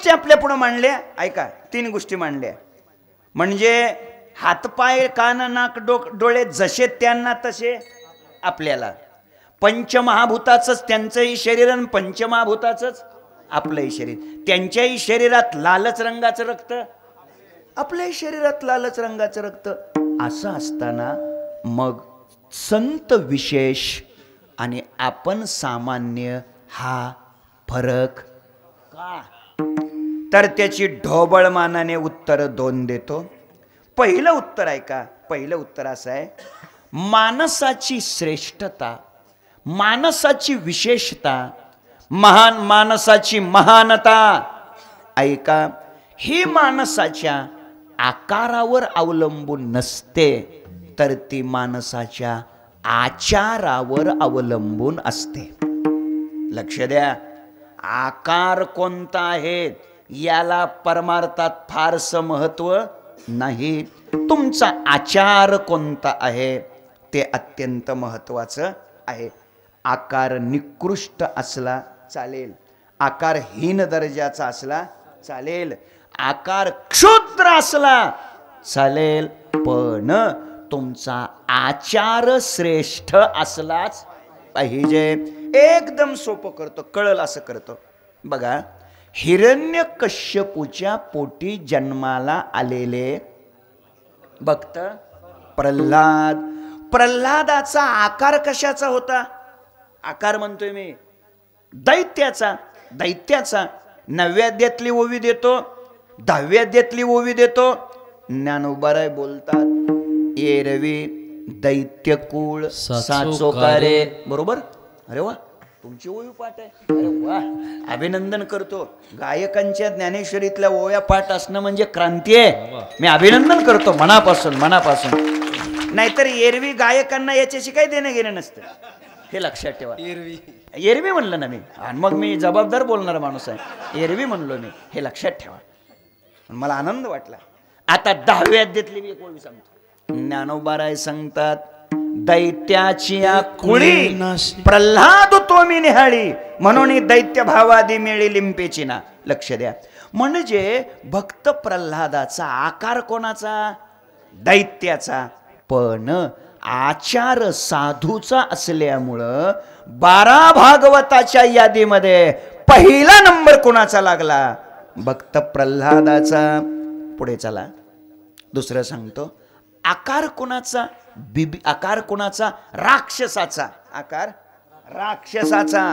गोष्टी आपल्या पुढे मांडल्या. ऐका, 3 गोष्टी मांडल्या. म्हणजे हातपाय कान नाक डोळे जसे त्यांना तसे आपल्याला. पंचमहाभूताचंच त्यांचंही शरीर आणि पंचमहाभूताचंच आपलंही शरीर. त्यांच्याही शरीरात लालच रंगाचं रक्त, आपल्याही शरीरात लालच रंगाचं रक्त. असं असताना मग संत विशेष आणि आपण सामान्य हा फरक का? तर त्याची ढोबळ मानाने उत्तर 2 देतो. पहिलं उत्तर आहे का? पहिलं उत्तर असं आहे, माणसाची श्रेष्ठता, माणसाची विशेषता, माणसाची महानता, ऐका, ही माणसाच्या आकारावर अवलंबून नसते, तर ती माणसाच्या आचारावर अवलंबून असते. लक्ष द्या, आकार कोणता आहे याला परमार्थात फारसं महत्व नाही. तुमचा आचार कोणता आहे ते अत्यंत महत्वाचं आहे. आकार निकृष्ट असला चालेल, आकार हीन दर्जाचा असला चालेल, आकार क्षुद्र असला चालेल, पण तुमचा आचार श्रेष्ठ असलाच पाहिजे. एकदम सोपं करतो, कळल असं करतो. बघा, हिरण्यकश्यपूच्या पोटी जन्माला आलेले भक्त प्रल्हाद, प्रल्हादाचा आकार कशाचा होता? आकार म्हणतोय मी दैत्याचा. दैत्याचा 9व्या अध्यायातली ओवी देतो, 10व्या अध्यायातली ओवी देतो. ज्ञानोबाराय बोलतात, एरवी दैत्यकुळ साचोकारे. बरोबर? अरे वा, तुमची ओवी पाठ आहे. अरे वा, अभिनंदन करतो. गायकांच्या ज्ञानेश्वरीतल्या ओव्या पाठ असणं म्हणजे क्रांती आहे. मी अभिनंदन करतो मनापासून, मनापासून. नाहीतर एरवी गायकांना याच्याशी काही देणं घेणं नसतं, हे लक्षात ठेवा. एरवी म्हणलं ना मी, आणि मग मी जबाबदार बोलणारा माणूस आहे. एरवी म्हणलो मी, हे लक्षात ठेवा. मला आनंद वाटला. आता 10व्या अध्यायातली मी एक ओवी सांगतो. ज्ञानोबाराय सांगतात, दैत्याची कुळी प्रल्हाद तो मी निहाळी, म्हणून दैत्य भावादी मिळी लिंपेची ना. लक्ष द्या, म्हणजे भक्त प्रल्हादाचा आकार कोणाचा? दैत्याचा. पण आचार साधूचा असल्यामुळं 12 भागवताच्या यादीमध्ये पहिला नंबर कोणाचा लागला? भक्त प्रल्हादाचा. पुढे चला, दुसरं सांगतो. आकार कोणाचा? आकार कोणाचा? राक्षसाचा. आकार राक्षसाचा,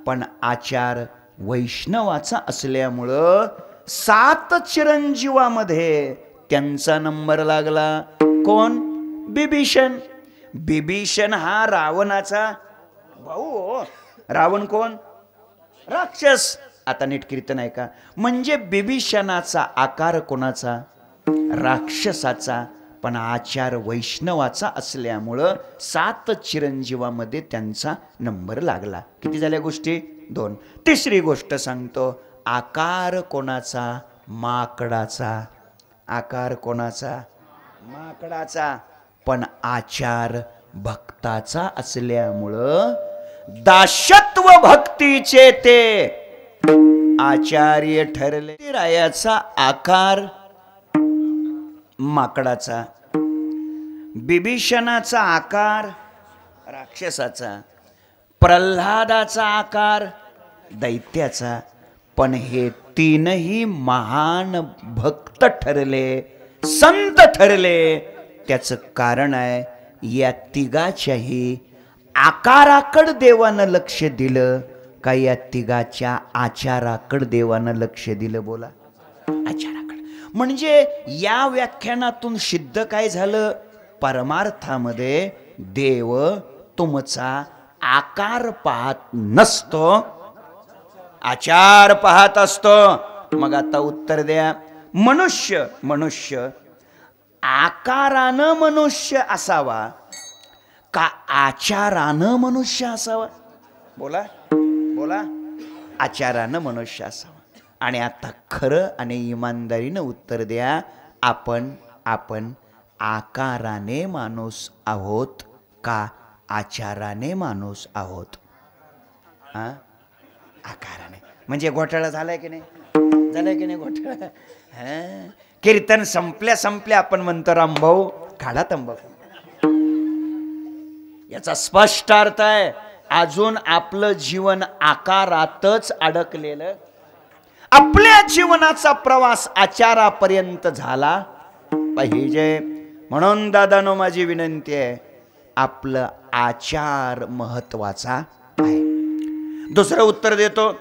पण आचार वैष्णवाचा असल्यामुळं 7 चिरंजीवामध्ये त्यांचा नंबर लागला. कोण? बिभीषण. बिभीषण हा रावणाचा भाऊ. रावण कोण? राक्षस. आता नीट कीर्तन आहे का? म्हणजे बिभीषणाचा आकार कोणाचा? राक्षसाचा, पण आचार वैष्णवाचा असल्यामुळं 7 चिरंजीवामध्ये त्यांचा नंबर लागला. किती झाल्या गोष्टी? 2. तिसरी गोष्ट सांगतो. आकार कोणाचा? माकडाचा. आकार कोणाचा? माकडाचा, पण आचार भक्ताचा असल्यामुळं दासत्व भक्तीचे ते आचार्य ठरले. रायाचा आकार माकडाचा, बिभीषणाचा आकार राक्षसाचा, प्रल्हादाचा आकार दैत्याचा, पण हे 3ही महान भक्त ठरले, संत ठरले. त्याचं कारण आहे, या तिघाच्याही आकाराकडे देवानं लक्ष दिलं का या तिघाच्या आचाराकडे देवानं लक्ष दिलं? बोला, आचाराकडे. म्हणजे या व्याख्यानातून सिद्ध काय झालं? परमार्थामध्ये देव तुमचा आकार पाहत नसतो, आचार पाहत असतो. मग आता उत्तर द्या. मनुष्य आकारानं मनुष्य असावा का आचारानं मनुष्य असावा? बोला बोला. आचारानं मनुष्य असावा. आणि आता खरं आणि इमानदारीनं उत्तर द्या. आपण आकाराने माणूस आहोत का आचाराने माणूस आहोत? आकाराने. म्हणजे घोटाळा झालाय की नाही? झालं की नाही घोटाळा? कीर्तन संपल्या संपल्या आपण म्हणतो रामभाऊ काढा तंबाखू. याचा स्पष्ट अर्थ आहे अजून आपलं जीवन आकारातच अडकलेलं, आपल्या जीवनाचा प्रवास आचारापर्यंत झाला पाहिजे. म्हणून दादानो माझी विनंती आहे, आपलं आचार महत्वाचा आहे. दुसरं उत्तर देतो,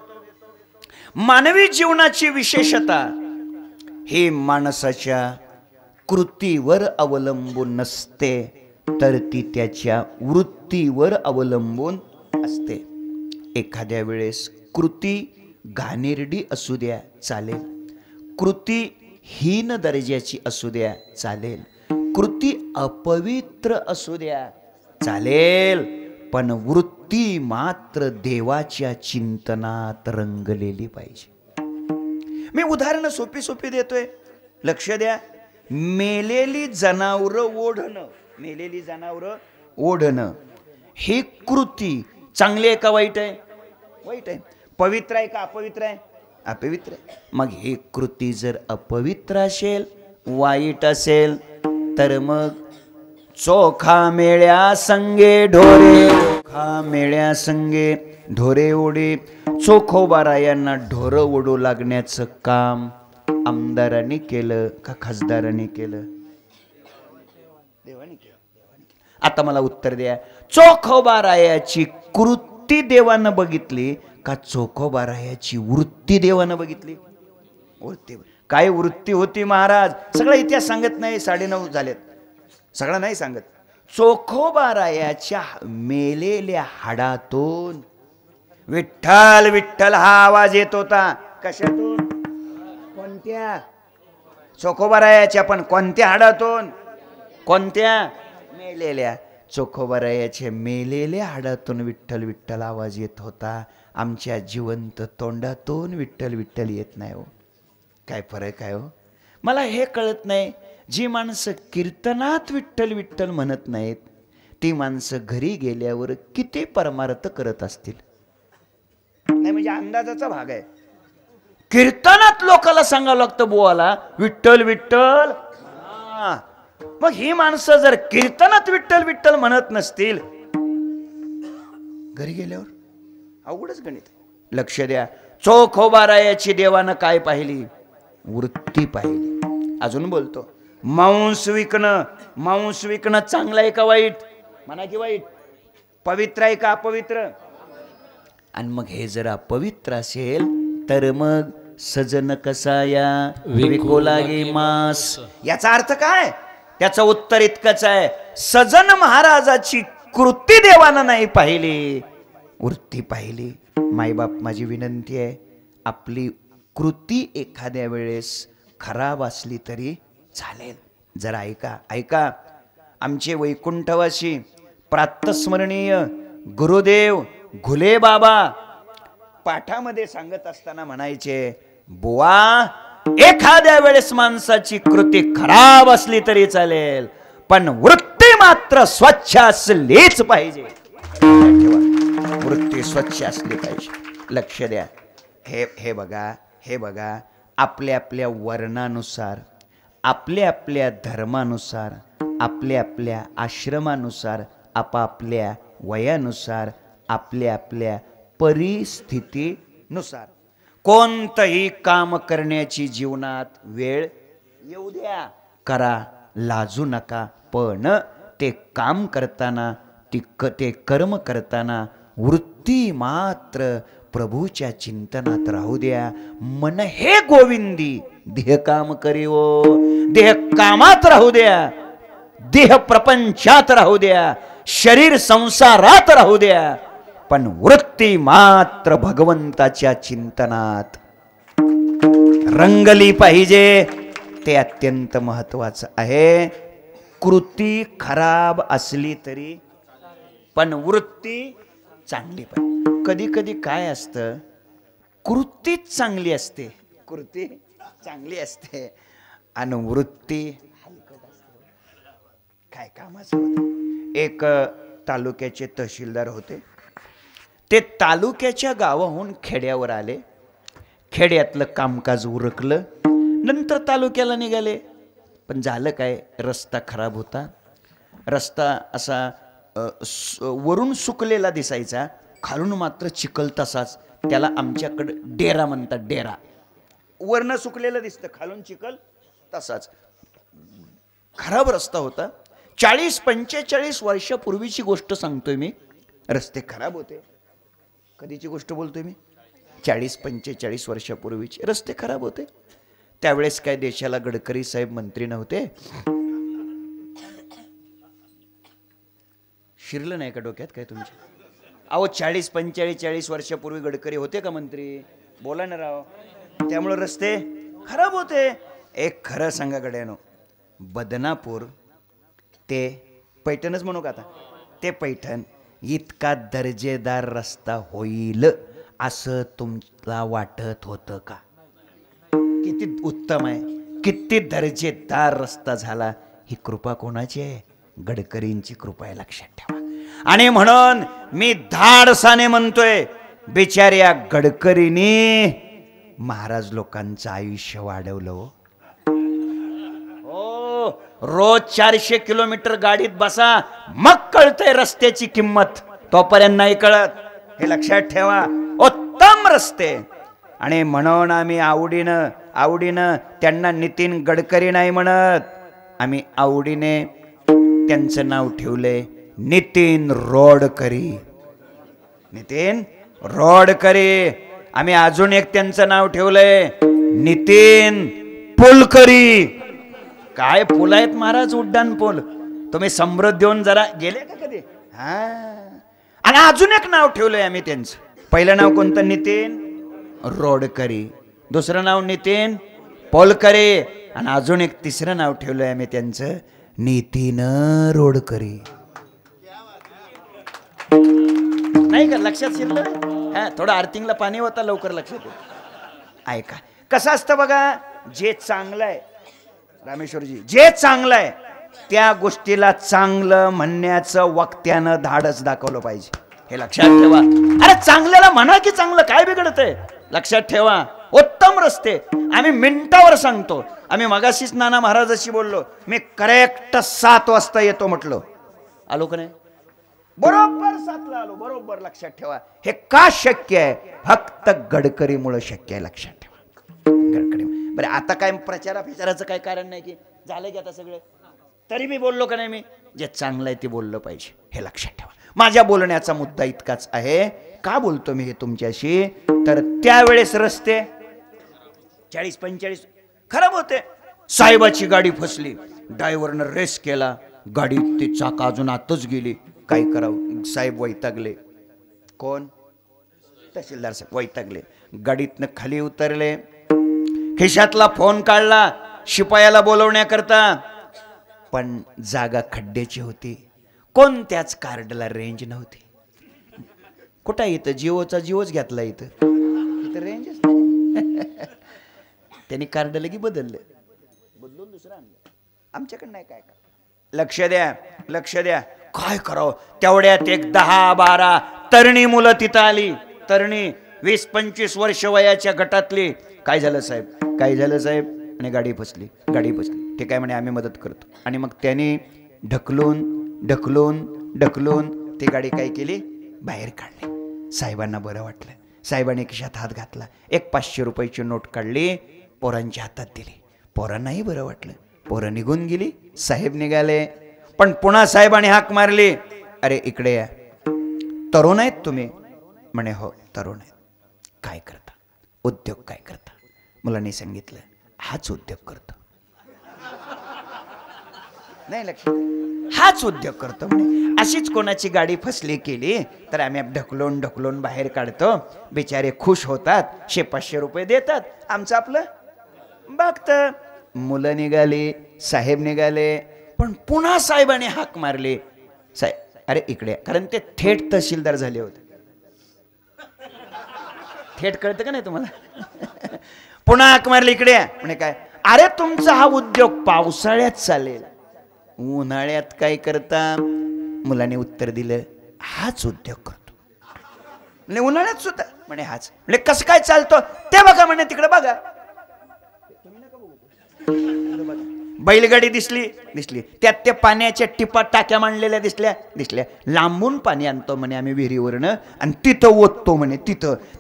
मानवी जीवनाची विशेषता ही माणसाच्या कृतीवर अवलंबून नसते, तर ती त्याच्या वृत्तीवर अवलंबून असते. एखाद्या वेळेस कृती घाणेरडी असू द्या चालेल, कृती हीन दर्जाची असू द्या चालेल, कृती अपवित्र असू द्या चालेल, पण वृत्ती मात्र देवाच्या चिंतनात रंगलेली पाहिजे. मी उदाहरणं सोपी सोपी देतोय, लक्ष द्या. मेलेली जनावरं ओढणं, मेलेली जनावरं ओढणं ही कृती चांगली आहे का वाईट आहे? वाईट आहे. पवित्र आहे का अपवित्र आहे? अपवित्र आहे. मग ही कृती जर अपवित्र असेल, वाईट असेल, तर मग चोखा मेळ्या संगे ढोरे, चोखा मेळ्या संगे ढोरे ओढे. चोखोबारायांना ढोरं ओढू लागण्याचं काम आमदारांनी केलं का खासदारांनी केलं? देवानी केलं. आता मला उत्तर द्या, चोखोबारायाची कृती देवानं बघितली का चोखोबारायाची वृत्ती देवानं बघितली? वृत्ती. काय वृत्ती होती महाराज? सगळा इतिहास सांगत नाही, 9:30 झालेत, सगळा नाही सांगत. चोखोबारायाच्या मेलेल्या हाडातून विठ्ठल विठ्ठल हा आवाज येत होता. कशातून? कोणत्या? चोखोबारायाच्या, पण कोणत्या हाडातून? कोणत्या? मेलेल्या. चोखोबारायाच्या मेलेल्या हाडातून विठ्ठल विठ्ठल आवाज येत होता. आमच्या जिवंत तोंडातून विठ्ठल विठ्ठल येत नाही हो. काय फरक आहे हो? मला हे कळत नाही, जी माणसं कीर्तनात विठ्ठल विठ्ठल म्हणत नाहीत, ती माणसं घरी गेल्यावर किती परमार्थ करत असतील. नाही म्हणजे अंदाजाचा भाग आहे. कीर्तनात लोकाला सांगावं लागतं बोवाला विठ्ठल विठ्ठल. मग ही माणसं जर कीर्तनात विठ्ठल विठ्ठल म्हणत नसतील, घरी गेल्यावर अवघडच गणित. लक्ष द्या, चोखोबारायाची देवानं काय पाहिली? वृत्ती पाहिली. अजून बोलतो, मांस विकणं, मांस विकणं चांगलं आहे का वाईट? म्हणा की वाईट. पवित्र आहे का अपवित्र? आणि मग हे जर अपवित्र असेल, तर मग सजन कसाया विको लागे मांस. याचा अर्थ काय? त्याचं उत्तर इतकंच आहे, सजन महाराजाची कृती देवानं नाही पाहिली, वृत्ती पाहिली. मायबाप माझी विनंती आहे, आपली कृती एखाद्या वेळेस खराब असली तरी चालेल. जरा ऐका ऐका. आमचे वैकुंठवासी प्रातस्मरणीय गुरुदेव घुले बाबा पाठामध्ये सांगत असताना म्हणायचे, बुवा एखाद्या वेळेस माणसाची कृती खराब असली तरी चालेल, पण वृत्ती मात्र स्वच्छ असलीच पाहिजे. वृत्ती स्वच्छ असली पाहिजे. लक्ष द्या. हे बघा, हे बघा, आपल्या आपल्या वर्णानुसार, आपल्या आपल्या धर्मानुसार, आपल्या आपल्या आश्रमानुसार, आपापल्या वयानुसार, आपल्या आपल्या परिस्थितीनुसार कोणतंही काम करण्याची जीवनात वेळ येऊ द्या, करा, लाजू नका. पण ते काम करताना, ते कर्म करताना वृत्ती मात्र प्रभूच्या चिंतनात राहू द्या. मन हे गोविंदी देह काम करीवो. देह कामात राहू द्या, देह प्रपंचात राहू द्या, शरीर संसारात राहू द्या, पण वृत्ती मात्र भगवंताच्या चिंतनात रंगली पाहिजे. ते अत्यंत महत्वाचं आहे. कृती खराब असली तरी पण वृत्ती चांगली पाहिजे. कधी कधी काय असतं, कृतीच चांगली असते, कृती चांगली असते आणि वृत्ती हलकट असते. काय कामाचं होतं. एक तालुक्याचे तहसीलदार होते. ते तालुक्याच्या गावाहून खेड्यावर आले. खेड्यातलं कामकाज उरकलं. नंतर तालुक्याला निघाले. पण झालं काय, रस्ता खराब होता. रस्ता असा वरून सुकलेला दिसायचा, खालून मात्र चिखल तसाच. त्याला आमच्याकडे डेरा म्हणतात. डेरा, वरनं सुकलेलं दिसतं, खालून चिखल तसाच. खराब रस्ता होता. 40-45 वर्षापूर्वीची गोष्ट सांगतोय मी. रस्ते खराब होते. कधीची गोष्ट बोलतोय मी? 40-45 वर्षापूर्वीचे रस्ते खराब होते. त्यावेळेस काय देशाला गडकरी साहेब मंत्री नव्हते? शिरलं नाही का डोक्यात काय तुमच्या? अहो 40-45 वर्षापूर्वी गडकरी होते का मंत्री? बोला ना राव. त्यामुळे रस्ते खराब होते. एक खरं सांगा गड्यानो, बदनापूर ते पैठणच म्हणू का आता, ते पैठण इतका दर्जेदार रस्ता होईल असं तुमला वाटत होतं का? किती उत्तम आहे, किती दर्जेदार रस्ता झाला. ही कृपा कोणाची आहे? गडकरींची कृपा आहे, लक्षात ठेवा. आणि म्हणून मी धाडसाने म्हणतोय, बिचाऱ्या गडकरींनी महाराज लोकांचं आयुष्य वाढवलं. हो, रोज 400 किलोमीटर गाडीत बसा, मग कळतंय रस्त्याची किंमत. तोपर्यंत नाही कळत, हे लक्षात ठेवा. उत्तम रस्ते. आणि म्हणून आम्ही आवडीनं त्यांना नितीन गडकरी नाही म्हणत, आम्ही आवडीने त्यांचं नाव ठेवलंय नितीन रोडकरी. नितीन रोडकरी. आम्ही अजून एक त्यांचं नाव ठेवलंय नितीन पुलकरी. काय पूल आहेत महाराज, उड्डाण पूल. तुम्ही समृद्ध देऊन जरा गेले का कधी? हा. आणि अजून एक नाव ठेवलंय आम्ही त्यांचं. पहिलं नाव कोणतं? नितीन रोडकरी. दुसरं नाव नितीन पोलकरी. आणि अजून एक तिसरं नाव ठेवलंय आम्ही त्यांचं, नितीन रोडकरी. नाही का लक्षात शिरलं? हा, थोडं आर्थिंगला पाणी होता, लवकर लक्षात येईल. ऐका कसं असतं बघा. जे चांगलं आहे रामेश्वरजी, जे चांगलं आहे त्या गोष्टीला चांगलं म्हणण्याचं वक्त्यानं धाडस दाखवलं पाहिजे. हे लक्षात ठेवा. अरे चांगल्याला म्हणा की चांगलं, काय बिघडतंय? लक्षात ठेवा. उत्तम रस्ते आम्ही मिनिटावर सांगतो. आम्ही मगाशीच नाना महाराजाशी बोललो. मी करेक्ट 7 वाजता येतो म्हटलं. आलो का नाही? बरोबर 7ला आलो. बरोबर. लक्षात ठेवा. हे का शक्य आहे? फक्त गडकरीमुळे शक्य आहे. लक्षात ठेवा. गडकरी. बरं आता काय प्रचाराचं काय कारण नाही की झालं की आता सगळं. तरी मी बोललो का नाही? मी जे चांगलं आहे ते बोललं पाहिजे, हे लक्षात ठेवा. माझ्या बोलण्याचा मुद्दा इतकाच आहे. का बोलतो मी हे तुमच्याशी? तर त्यावेळेस रस्ते 40-45 खराब होते. साहेबाची गाडी फसली. ड्रायव्हरनं रेस केला. गाडी ते चाक अजून आतच गेली. काय करावं? साहेब वैतागले. कोण? तहसीलदार साहेब वैतागले. गाडीतनं खाली उतरले. खिशातला फोन काढला शिपायाला बोलवण्याकरता. पण जागा खड्ड्याची होती. कोणत्याच कार्डला रेंज नव्हती. कुठं इथं जिओच घेतला. इथं रेंजच नाही. त्यांनी कार्ड लगी बदलून दुसरं आणलं. आमच्याकडे नाही. काय लक्ष द्या. काय करावं? तेवढ्यात एक 10-12 तरणी मुलं तिथं आली. तरणी 20-25 वर्ष वयाच्या गटातली. काय झालं साहेब? आणि गाडी फसली. ठीक आहे म्हणे, आम्ही मदत करतो. आणि मग त्यांनी ढकलून ती गाडी काय केली? बाहेर काढली. साहेबांना बरं वाटलं. साहेबांनी खिशात हात घातला. एक 500 रुपयाची नोट काढली, पोरांच्या हातात दिली. पोरांनाही बरं वाटलं. पोरं निघून गेली. साहेब निघाले. पण पुन्हा साहेबांनी हाक मारली, अरे इकडे या. तरुण आहेत तुम्ही? म्हणे हो तरुण आहेत. काय करता? उद्योग काय करता? मुलांनी सांगितलं हाच उद्योग करतो. नाही लक्षात? हाच उद्योग करतो म्हणे. अशीच कोणाची गाडी फसली केली तर आम्ही ढकलून बाहेर काढतो. बिचारे खुश होतात. 100-500 रुपये देतात. आमचं आपलं बघतं. मुलं निघाली. साहेब निघाले. पण पुन्हा साहेबांनी हाक मारली, साहेब अरे इकडे. कारण ते थेट तहसीलदार झाले होते. थेट कळतं का नाही तुम्हाला? पुन्हा हाक मारली, इकडे. म्हणे काय? अरे तुमचा हा उद्योग पावसाळ्यात चालेल, उन्हाळ्यात काय करता? मुलाने उत्तर दिलं हाच उद्योग करतो. म्हणजे उन्हाळ्यात सुद्धा? म्हणे हाच. म्हणजे कसं काय चालतो ते बघा म्हणे, तिकडे बघा. बैलगाडी दिसली दिसली, त्यात ते पाण्याच्या टिपा टाक्या मांडलेल्या दिसल्या दिसल्या. लांबून पाणी आणतो म्हणे आम्ही विहिरीवरनं आणि तिथं ओततो म्हणे.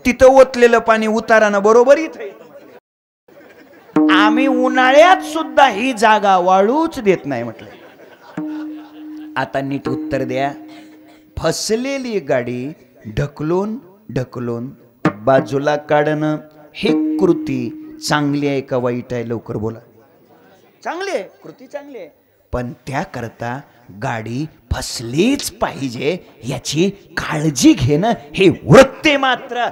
तिथं ओतलेलं पाणी उतारानं बरोबर इथं. आम्ही उन्हाळ्यात सुद्धा ही जागा वाळूच देत नाही म्हटलं. आता नीट उत्तर द्या. फसलेली गाडी ढकलून ढकलून बाजूला काढणं ही कृती चांगली आहे का वाईट आहे? लवकर बोला. चांगली आहे, कृती चांगली आहे. पण त्याकरता गाडी फसलीच पाहिजे याची काळजी घेणं हे वृत्ती मात्र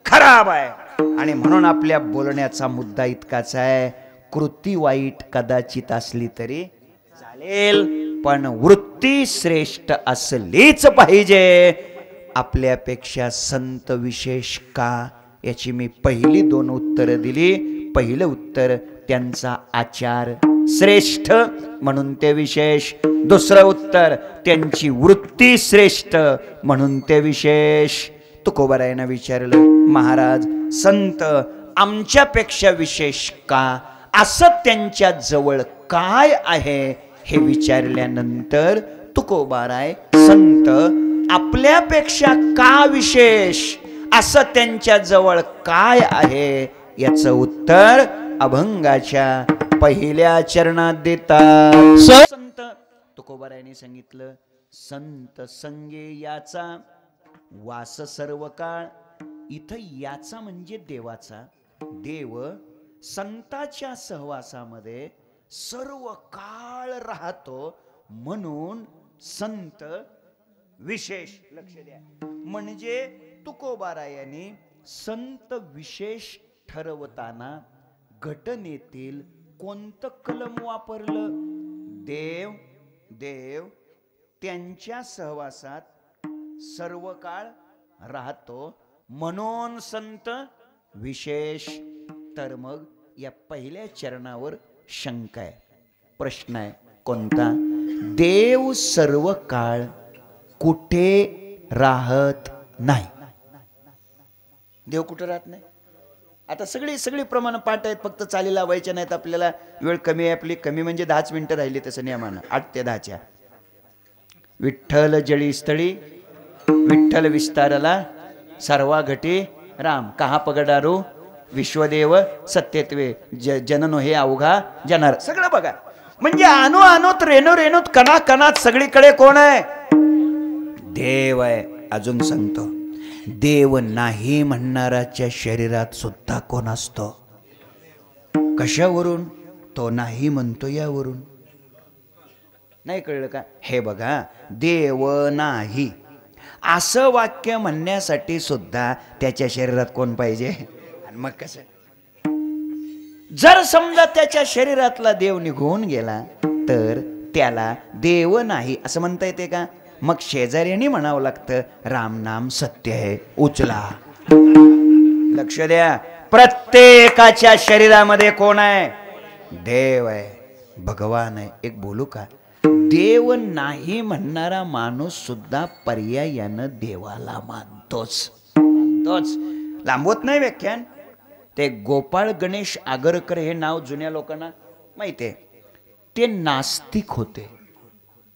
खराब आहे. आणि म्हणून आपल्या बोलण्याचा मुद्दा इतकाच आहे, कृती वाईट कदाचित असली तरी चालेल, पण वृत्ती श्रेष्ठ असलीच पाहिजे. आपल्यापेक्षा संत विशेष का, याची मी पहिली 2 उत्तरं दिली. पहिलं उत्तर त्यांचा आचार श्रेष्ठ म्हणून ते विशेष. दुसरं उत्तर त्यांची वृत्ती श्रेष्ठ म्हणून ते विशेष. तुकोबारायानं विचारलं, महाराज संत आमच्यापेक्षा विशेष का, असं त्यांच्या जवळ काय आहे हे विचारल्यानंतर तुकोबाराय संत आपल्यापेक्षा का विशेष, असं त्यांच्या जवळ काय आहे याचं उत्तर अभंगाच्या पहिल्या चरणात देतात. संत तुकोबारायांनी सांगितलं, संत संगे याचा वास सर्व काळ. इथं याचा म्हणजे देवाचा. देव संताच्या सहवासामध्ये सर्व काळ राहतो म्हणून संत विशेष. लक्ष द्या, म्हणजे तुकोबारायांनी संत विशेष ठरवताना घटनेतील कोणतं कलम वापरलं? देव देव त्यांच्या सहवासात सर्व काळ राहतो म्हणून संत विशेष. तर मग या पहिल्या चरणावर शंका आहे, प्रश्न आहे. कोणता? देव सर्व काळ कुठे राहत नाही. देव कुठे राहत नाही? आता सगळी प्रमाण पाठ आहेत, फक्त चाली लावायच्या नाहीत. आपल्याला वेळ कमी आहे आपली, कमी म्हणजे 10 मिनिटं राहिली तसं नियमानं 8 ते 10. विठ्ठल जळी स्थळी विठ्ठल विस्तारला सर्वा घटी राम, कहा पगडारू विश्वदेव सत्यत्वे जननो हे अवघा जनार. सगळं बघा, म्हणजे अनु अनुत रेणू रेणूत कणा कणात सगळीकडे कोण आहे? देव आहे. अजून सांगतो, देव नाही म्हणणाराच्या शरीरात सुद्धा कोण असतो? कशावरून तो नाही म्हणतो? यावरून. नाही कळलं का? हे बघा, देव नाही असं वाक्य म्हणण्यासाठी सुद्धा त्याच्या शरीरात कोण पाहिजे? आणि मग कसं? जर समजा त्याच्या शरीरातला देव निघून गेला तर त्याला देव नाही असं म्हणता येते का? मग शेजाऱ्यांनी म्हणावं लागतं, राम नाम सत्य आहे, उचला. लक्ष द्या, प्रत्येकाच्या शरीरामध्ये कोण आहे? देव आहे, भगवान आहे. एक बोलू का? देव नाही म्हणणारा माणूस सुद्धा पर्यायानं देवाला मानतोच. लांबवत नाही व्याख्यान. ते गोपाळ गणेश आगरकर हे नाव जुन्या लोकांना माहिती आहे. ते नास्तिक होते,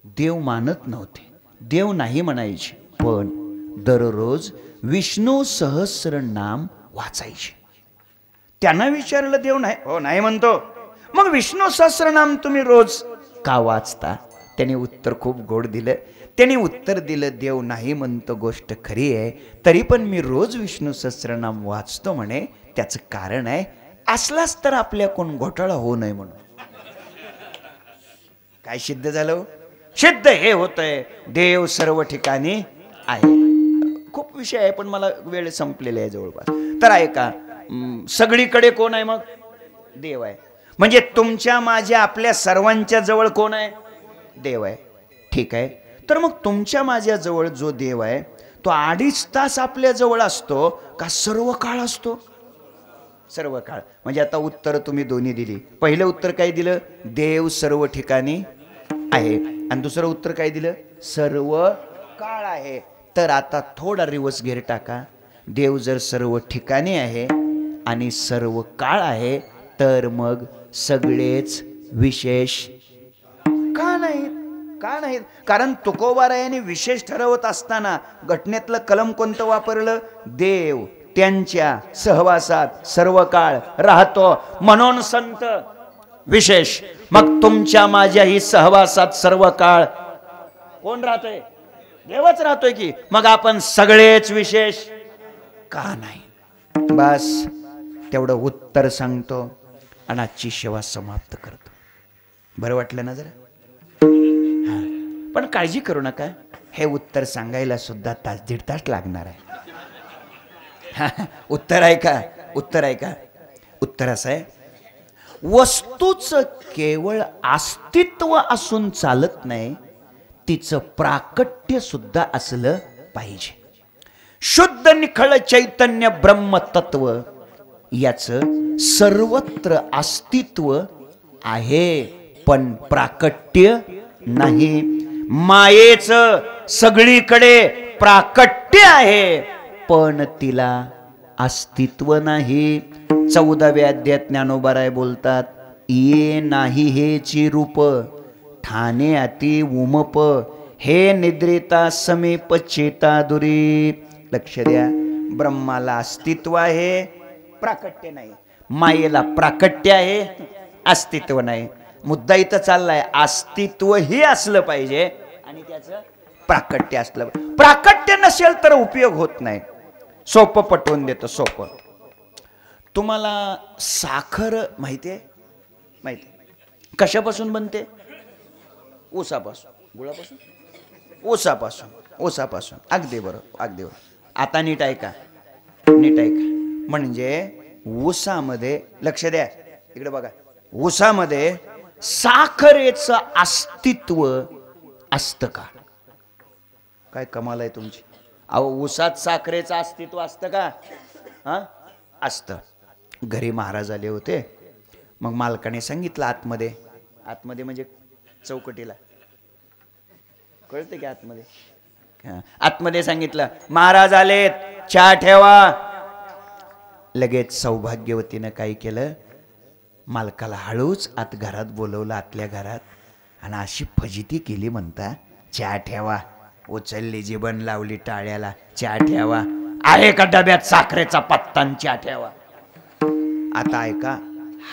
देव मानत नव्हते, देव नाही म्हणायचे, पण दररोज विष्णू सहस्र नाम वाचायचे. त्यांना विचारलं, देव नाही? हो नाही म्हणतो. मग विष्णू सहस्रनाम तुम्ही रोज का वाचता? त्याने उत्तर खूप गोड दिलं. त्याने उत्तर दिलं, देव नाही म्हणतो गोष्ट खरी आहे, तरी पण मी रोज विष्णू सहस्रनाम वाचतो म्हणे. त्याचं कारण आहे, असलाच तर आपल्या कोण घोटाळा होऊ नये म्हणून. काय सिद्ध झालं? सिद्ध हे होतंय, देव सर्व ठिकाणी आहे. खूप विषय आहे पण मला वेळ संपलेला आहे जवळपास. तर ऐका, सगळीकडे कोण आहे? मग देव आहे. म्हणजे तुमच्या माझ्या आपल्या सर्वांच्या जवळ कोण आहे? देव आहे. ठीक आहे, तर मग तुमच्या माझ्या जवळ जो देव आहे तो 2.5 तास आपल्या जवळ असतो का सर्व काळ असतो? सर्व काळ. म्हणजे आता उत्तर तुम्ही दोन्ही दिली. पहिलं उत्तर काय दिलं? देव सर्व ठिकाणी आहे. आणि दुसरं उत्तर काय दिलं? सर्व काळ आहे. तर आता थोडा रिवर्स घेर टाका. देव जर सर्व ठिकाणी आहे आणि सर्व काळ आहे तर मग सगळेच विशेष का नाहीत? का नाहीत? कारण तुकोबारायाने विशेष ठरवत असताना घटनेतलं कलम कोणतं वापरलं? देव त्यांच्या सहवासात सर्व काळ राहतो म्हणून संत विशेष. मग तुमच्या माझ्याही सहवासात सर्व काळ कोण राहतोय? देवच राहतोय की. मग आपण सगळेच विशेष का नाही? बस तेवढं उत्तर सांगतो आणि आजची सेवा समाप्त करतो. बरं वाटलं ना जरा? पण काळजी करू नका, हे उत्तर सांगायला सुद्धा तास दीड तास लागणार आहे. उत्तर आहे का? उत्तर आहे का? उत्तर असं आहे, वस्तूचं केवळ अस्तित्व असून चालत नाही, तिचं प्राकट्य सुद्धा असलं पाहिजे. शुद्ध निखळ चैतन्य ब्रह्मतत्व याचं सर्वत्र अस्तित्व आहे पण प्राकट्य नाही. मायेचं सगळीकडे प्राकट्य आहे पण तिला अस्तित्व नाही. 14व्या अध्यायात ज्ञानोबाराय बोलतात, ये नाही हेची रूप ठाणे अति उमप हे निद्रिता समीप चेता दुरी. लक्ष द्या, ब्रह्माला अस्तित्व आहे, प्राकट्य नाही. मायेला प्राकट्य आहे, अस्तित्व नाही. मुद्दा इथं चाललाय, अस्तित्व ही असलं पाहिजे आणि त्याचं प्राकट्य असलं. प्राकट्य नसेल तर उपयोग होत नाही. सोपं पटवून देतो, सोपं. तुम्हाला साखर माहितीये? माहिती कशापासून बनते? ऊसापासून. गुळापासून? ऊसापासून. ऊसापासून. अगदी बरोबर, अगदी बरोबर. आता नीट ऐका, नीट ऐका. म्हणजे ऊसामध्ये, लक्ष द्या इकडे बघा, ऊसामध्ये साखरेचं अस्तित्व असतं का? काय कमाल आहे तुमची. अहो ऊसात साखरेचं अस्तित्व असतं का? हा, असतं. घरी महाराज आले होते, मग मालकाने सांगितलं आतमध्ये, आतमध्ये म्हणजे चौकटीला, कळतं की आतमध्ये, आतमध्ये सांगितलं महाराज आलेत, चहा ठेवा. लगेच सौभाग्यवतीनं काय केलं, मालकाला हळूच आत घरात बोलवलं, आतल्या घरात, आणि अशी फजिती केली म्हणता, चहा ठेवा. उचलली जीवन लावली टाळ्याला, चहा ठेवा. आहे का डब्यात साखरेचा पत्ता? चहा ठेवा. आता ऐका,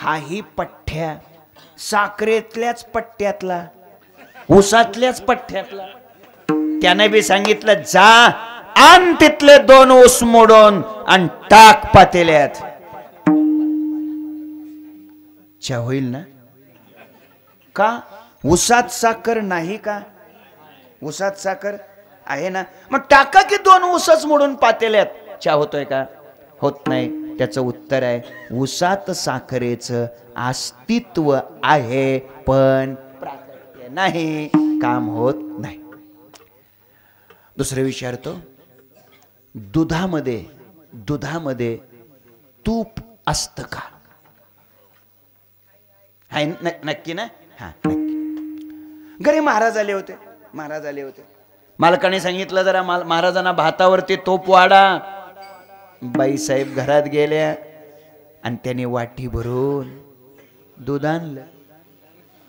हाही पठ्ठ्या साखरेतल्याच पट्ट्यातला, ऊसातल्याच पठ्ठ्यातला. त्याने बी सांगितलं, जा आण तिथले 2 ऊस मोडून आणि टाक पातेल्यात. चहा होईल ना? का? ऊसात साखर नाही का? ऊसात साखर आहे ना, मग टाका की 2 ऊसच मोडून पातेल्यात. चहा होतोय का? होत नाही. त्याचं उत्तर आहे, ऊसात साखरेचं अस्तित्व आहे पण प्राकट्य नाही, काम होत नाही. दुसरं विचारतो, दुधामध्ये तूप असतं का? हाय नक्की ना? हा नक्की. घरी महाराज आले होते, महाराज आले होते. मालकाने सांगितलं जरा महाराजांना भातावरती तूप वाढा. बाईसाहेब घरात गेल्या आणि त्याने वाटी भरून दूध आणलं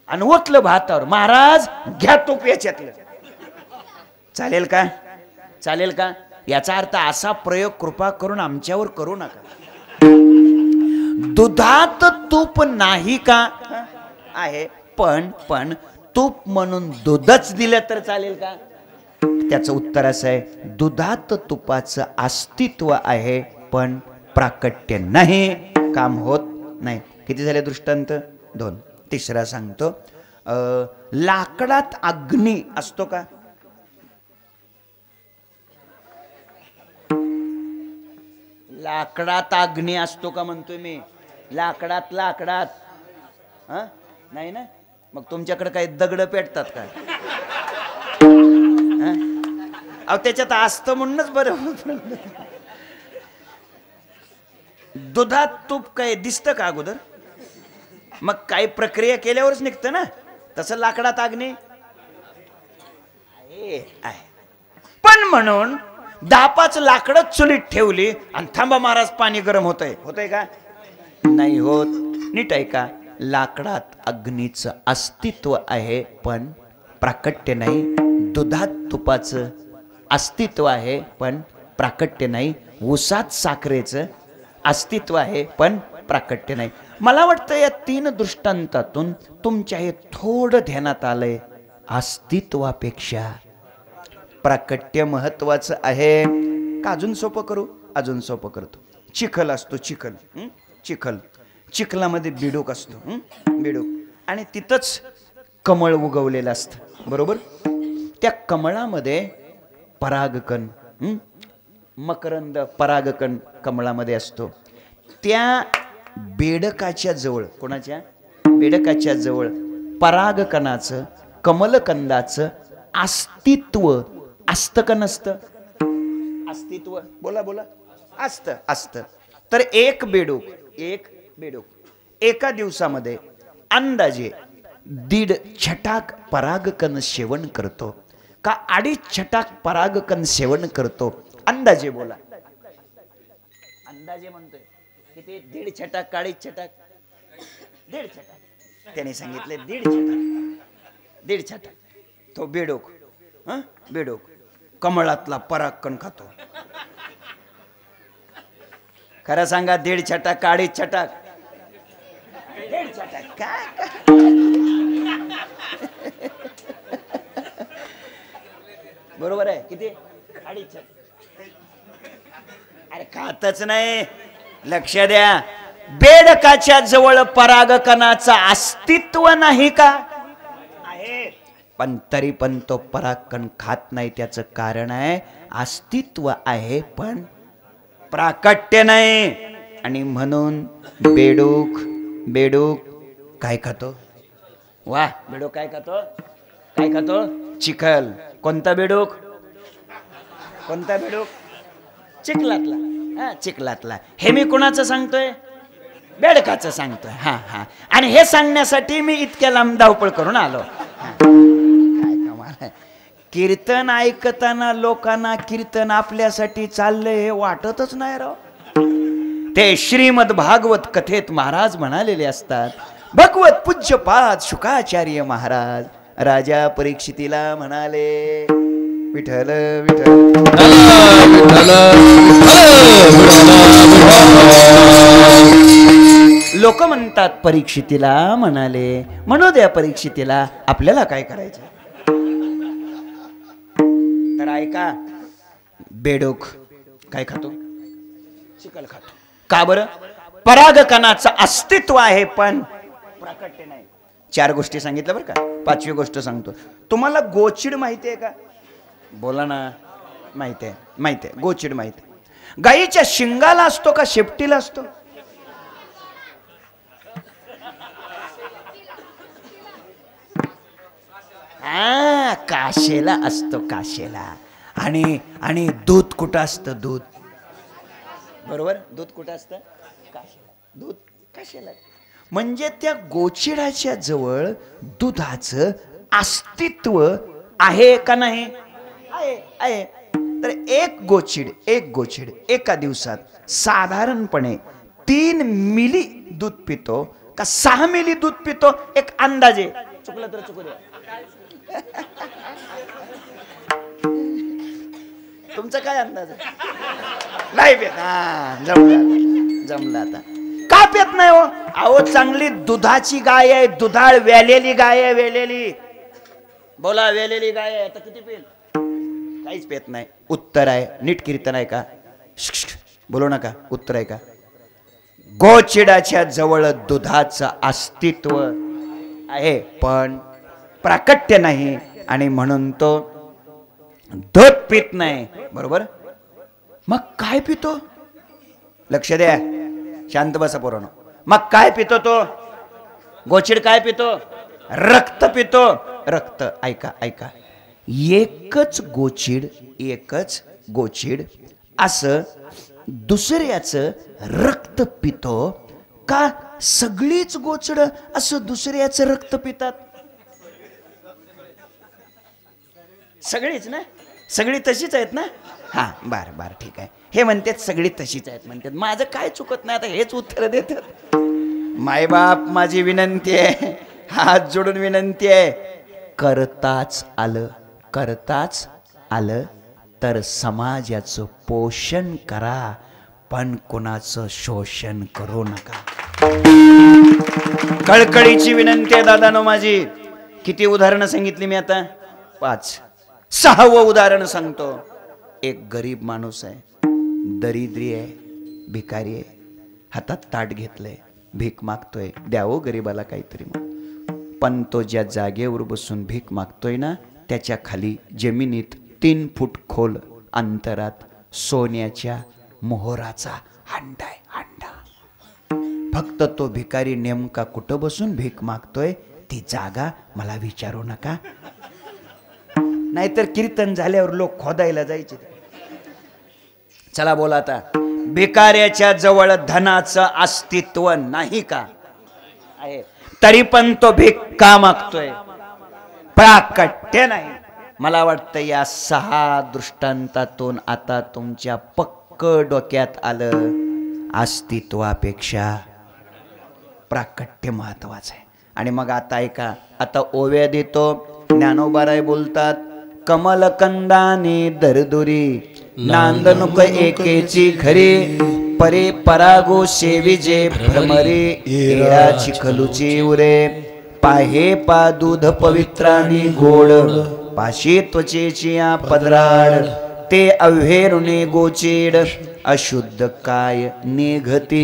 आणि ओतलं भातावर. महाराज घ्या तूप याच्यातलं. चालेल का? चालेल का? याचा अर्थ असा प्रयोग कृपा करून आमच्यावर करू नका. दुधात तूप नाही का? आहे, पण तूप म्हणून दूधच दिलं तर चालेल का? त्याचं उत्तर असं आहे, दुधात तुपाचं अस्तित्व आहे पण प्राकट्य नाही, काम होत नाही. किती झाले दृष्टांत? 2. तिसरा सांगतो, लाकडात अग्नी असतो का? लाकडात अग्नी असतो का म्हणतोय मी. लाकडात हा नाही ना? मग तुमच्याकडे काही दगड पेटतात का? अहो त्याच्यात असतं म्हणूनच बरं. दुधात तूप काय दिसतं का अगोदर? मग काही प्रक्रिया केल्यावरच निघतं ना. तसं लाकडात अग्नी आहे. पण म्हणून 10-5 लाकडं चुलीत ठेवली आणि थांबा महाराज पाणी गरम होतंय का? नाही होत. नीट आहे का? लाकडात अग्नीचं अस्तित्व आहे पण प्राकट्य नाही. दुधात तुपाचं अस्तित्व आहे पण प्राकट्य नाही. ऊसात साखरेचं अस्तित्व आहे पण प्राकट्य नाही. मला वाटतं या 3 दृष्टांतातून तुमच्या हे थोडं ध्यानात आलंय, अस्तित्वापेक्षा प्राकट्य महत्वाचं आहे का? अजून सोपं करू? अजून सोपं करतो. चिखल असतो, चिखल. चिखलामध्ये बिडूक असतो, बिडूक, आणि तिथंच कमळ उगवलेलं असतं, बरोबर? त्या कमळामध्ये परागकण, मकरंद परागकण कमळामध्ये असतो. त्या बेडकाच्या जवळ, कोणाच्या? बेडकाच्या जवळ परागकणाचं, कमलकंदाचं अस्तित्व असतं का नसतं? अस्तित्व, बोला, असतं. तर एक बेडूक एका दिवसामध्ये अंदाजे 1.5 छटाक परागकण सेवन करतो का 2.5 छटाक परागकण सेवन करतो? अंदाजे बोला. अंदाजे म्हणतोय किती? 1.5 छटाक, 2.5 छटाक? 1.5 छटाक त्याने सांगितले. 1.5 छटाक तो बेडूक कमळातला परागकण खातो. खरं सांगा, 1.5 छटाक, 2.5 छटाक? 1.5 छटाक. काय बरोबर आहे. किती? 2.5 छटाक. अरे खातच नाही. लक्ष द्या, बेडकाच्या जवळ परागकणाचं अस्तित्व नाही का? आहे, पण तरी पण तो परागकण खात नाही. त्याचं कारण आहे अस्तित्व आहे पण प्राकट्य नाही. आणि म्हणून बेडूक काय खातो? वा, बेडूक काय खातो? चिखल. कोणता बेडूक? चिखलातला. हे मी कुणाचं सांगतोय? बेडकाचं सांगतोय. हा. आणि हे सांगण्यासाठी मी इतक्या लांब धावपळ करून आलो. काय कमाल. कीर्तन ऐकताना लोकांना कीर्तन आपल्यासाठी चाललंय हे वाटतच नाही राव. ते श्रीमद भागवत कथेत महाराज म्हणालेले असतात. भगवत पूज्यपाद शुकाचार्य महाराज राजा परीक्षितीला म्हणाले, विठ्ठल लोक म्हणतात परीक्षितीला म्हणाले, म्हणू द्या परीक्षितीला, आपल्याला काय करायचं? तर ऐका, बेडूक काय खातो? चिखल खातो. का बरं? परागकणाचं अस्तित्व आहे पण प्राकट्य नाही. 4 गोष्टी सांगितल्या बरं का. 5वी गोष्ट सांगतो. तुम्हाला गोचिड माहिती आहे का? बोला ना. माहिती आहे. गोचिड माहिती आहे. गाईच्या शिंगाला असतो का शेपटीला असतो? काशेला असतो, काशेला. आणि दूध कुठं असतं? दूध, बरोबर. दूध कुठं असतं? काशेला. दूध काशेला. म्हणजे त्या गोचिडाच्या जवळ दुधाचं अस्तित्व आहे का नाही? आहे. तर एक गोचिड एका दिवसात साधारणपणे 3 मिली दूध पितो का 6 मिली दूध पितो? एक अंदाजे. चुकलं तर चुकू द्या. तुमचा काय अंदाज आहे? नाही पेत. जमला आता. का पेत नाही हो? अहो, चांगली दुधाची गाय आहे, दुधाळ वेलेली गाय आहे, वेलेली. बोला, वेलेली गाय आहे तर किती पेल? काहीच पेत नाही. उत्तर आहे, नीट कीर्तन आहे का? बोलू नका. उत्तर आहे का? गोचिडाच्या जवळ दुधाचं अस्तित्व आहे पण प्राकट्य नाही आणि म्हणून तो दूध पित नाही, बरोबर. मग काय पितो? लक्ष द्या, शांत बसा पोरांनो. मग काय पितो तो गोचिड? काय पितो? रक्त पितो. रक्त. ऐका, एकच गोचिड असं दुसऱ्याचं रक्त पितो का सगळीच गोचिड असं दुसऱ्याचं रक्त पितात? सगळीच ना? सगळी तशीच आहेत ना? हा बर बर ठीक आहे. हे म्हणतात सगळी तशीच आहेत म्हणतात. माझं काय चुकत नाही आता हेच उत्तर देतात. मायबाप माझी विनंती आहे, हात जोडून विनंती आहे, करताच आलं तर समाजाचं पोषण करा, पण कोणाचं शोषण करू नका. कळकळीची विनंती आहे दादानो माझी. किती उदाहरणं सांगितली मी आता? 5. 6वं उदाहरण सांगतो. एक गरीब माणूस आहे, दरिद्री आहे, भिकारी आहे, हातात ताट घेतलंय, भीक मागतोय. द्यावं गरीबाला काहीतरी. पण तो ज्या जागेवर बसून भीक मागतोय ना, त्याच्या खाली जमिनीत 3 फूट खोल अंतरात सोन्याच्या मोहराचा हांडा आहे. हांडा. फक्त तो भिकारी नेमका कुठं बसून भीक मागतोय ती जागा मला विचारू नका, नाहीतर कीर्तन झाल्यावर लोक खोदायला जायचे. चला बोला आता. भिकाऱ्याच्या जवळ धनाचं अस्तित्व नाही का? आहे. तरी पण तो भीक का मागतोय? प्राकट्य नाही. मला वाटतं या 6 दृष्टांतातून आता तुमच्या पक्क डोक्यात आलं, अस्तित्वापेक्षा प्राकट्य महत्वाचं आहे. आणि मग आता ऐका, आता ओव्या देतो. ज्ञानोबाराय बोलतात, कमलकंदाने दरदुरी नांदनुक एकेची घरी, परे परागो सेविजे भ्रमरे एराची खलुची उरे, पाहे पा दूध पवित्रानी गोड, पाशी त्वचेची पदराड, ते अव्हेरुने गोचीड, अशुद्ध काय निघती,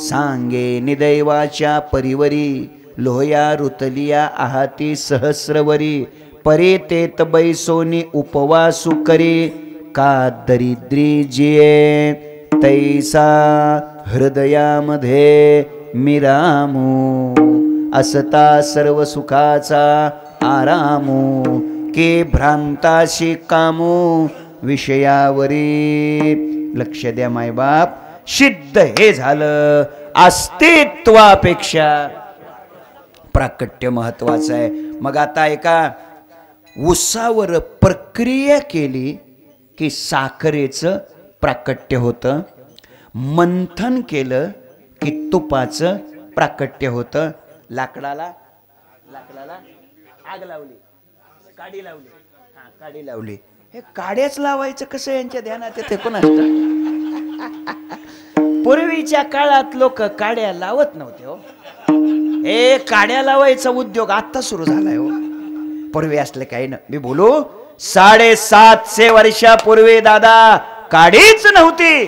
सांगे निदैवाच्या परिवरी, लोह्या रुतलिया आहाती सहस्रवरी, परे तेत बैसोनी उपवासु करी, का दरिद्री जिये तैसा हृदयामध्ये मिरामू, असता सर्व सुखाचा आरामू, के भ्रांताशी कामू विषयावरी. लक्ष द्या मायबाप, सिद्ध हे झालं, अस्तित्वापेक्षा प्राकट्य महत्वाचं आहे. मग आता ऐका, उसावर प्रक्रिया केली की साखरेचं प्राकट्य होतं, मंथन केलं की तुपाचं प्राकट्य होतं. लाकडाला आग लावली, काडी लावली, काडी लावली. हे काड्याच लावायचं कसं यांच्या ध्यानात येते कोणाच? पूर्वीच्या काळात लोक काड्या लावत नव्हते हो. हे काड्या लावायचा उद्योग आता सुरू झालाय हो. पूर्वी असले काही ना, मी बोलू 750 वर्षापूर्वी दादा काडीच नव्हती.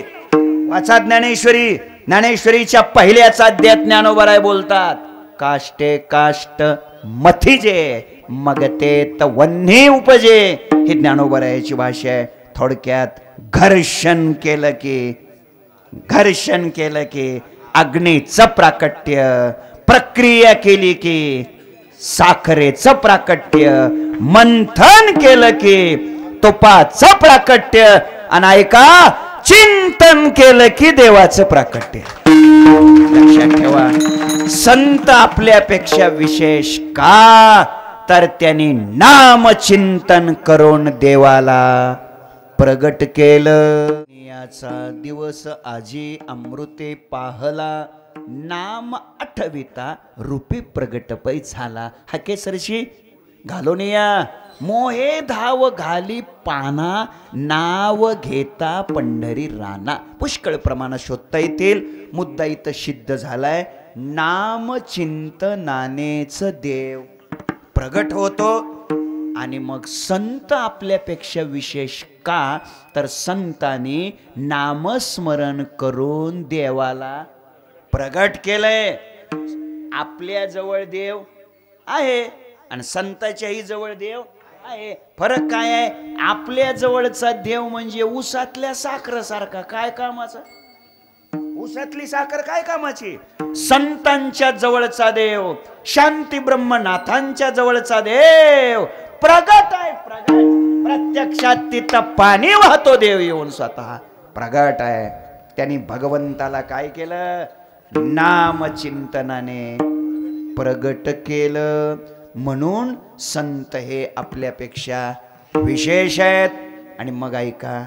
वाचा ज्ञानेश्वरी. ज्ञानेश्वरीच्या पहिल्याच अध्यायात ज्ञानोबराय बोलतात, काष्टे काष्ट मथिजे मग ते वन्ही उपजे. ही ज्ञानोबरायाची भाषा आहे. थोडक्यात घर्षण केलं की अग्नीचं प्राकट्य, प्रक्रिया केली की साखरेचं प्राकट्य, मंथन केलं की तुपाचं प्राकट्य, आणि ऐका, चिंतन केलं की देवाचं प्राकट्य. लक्षात ठेवा, संत आपल्यापेक्षा विशेष का? तर त्यांनी नामचिंतन करून देवाला प्रगट केलं. याचा दिवस आजी अमृते पाहला, नाम आठविता रूपी प्रगट पै झाला. हकेसरशी घालून या, मोहे धाव घाली पाना, नाव घेता पंढरी राना. पुष्कळ प्रमाणात शोधता येतील. मुद्दा इथं सिद्ध झालाय. नाम चिंतनानेच देव प्रगट होतो. आणि मग संत आपल्यापेक्षा विशेष का? तर संतांनी नामस्मरण करून देवाला प्रगट केलंय. आपल्या जवळ देव आहे आणि संताच्याही जवळ देव आहे. फरक काय आहे? आपल्या जवळचा देव म्हणजे ऊसातल्या साखरेसारखा. काय कामाचा? ऊसातली साखर काय कामाची? संतांच्या जवळचा देव, शांती ब्रह्मनाथांच्या जवळचा देव प्रगट आहे. प्रगट प्रत्यक्षात तिथं पाणी वाहतो देव येऊन स्वतः प्रगट आहे. त्यांनी भगवंताला काय केलं? नामचिंतनाने प्रगट केलं. म्हणून संत हे आपल्यापेक्षा विशेष आहेत. आणि मग ऐका,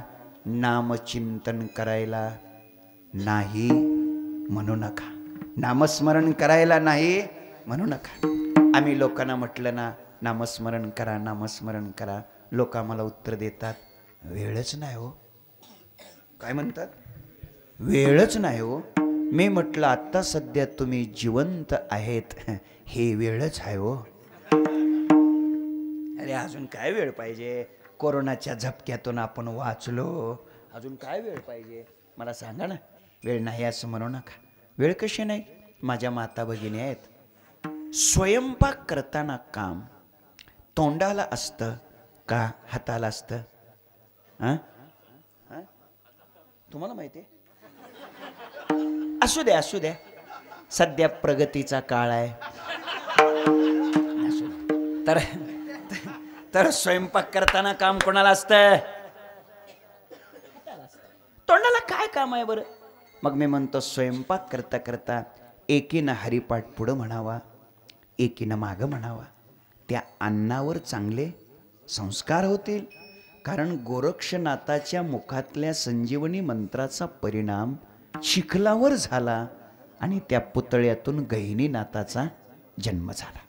नामचिंतन करायला नाही म्हणू नका. नामस्मरण करायला नाही म्हणू नका. आम्ही लोकांना म्हटलं ना नामस्मरण करा, नामस्मरण करा, लोक आम्हाला उत्तर देतात वेळच नाही हो. काय म्हणतात? वेळच नाही हो. मी म्हटलं आता सध्या तुम्ही जिवंत आहेत हे वेळच आहे हो. अरे अजून काय वेळ पाहिजे? कोरोनाच्या झपक्यातून आपण वाचलो, अजून काय वेळ पाहिजे मला सांगा ना. वेळ नाही असं म्हणू नका. वेळ कशी नाही? माझ्या माता भगिनी आहेत, स्वयंपाक करताना काम तोंडाला असतं का हाताला असतं? तुम्हाला माहिती आहे? असू द्या असू द्या, सध्या प्रगतीचा काळ आहे. तर तर स्वयंपाक करताना काम कोणाला असतं? तोंडाला काय काम आहे बरं? मग मी म्हणतो स्वयंपाक करता करता एकीनं हरिपाठ पुढं म्हणावा, एकीनं मागं म्हणावा. त्या अन्नावर चांगले संस्कार होतील. कारण गोरक्षनाथाच्या मुखातल्या संजीवनी मंत्राचा परिणाम चिखलावर झाला आणि त्या पुतळ्यातून गहिनीनाथाचा जन्म झाला.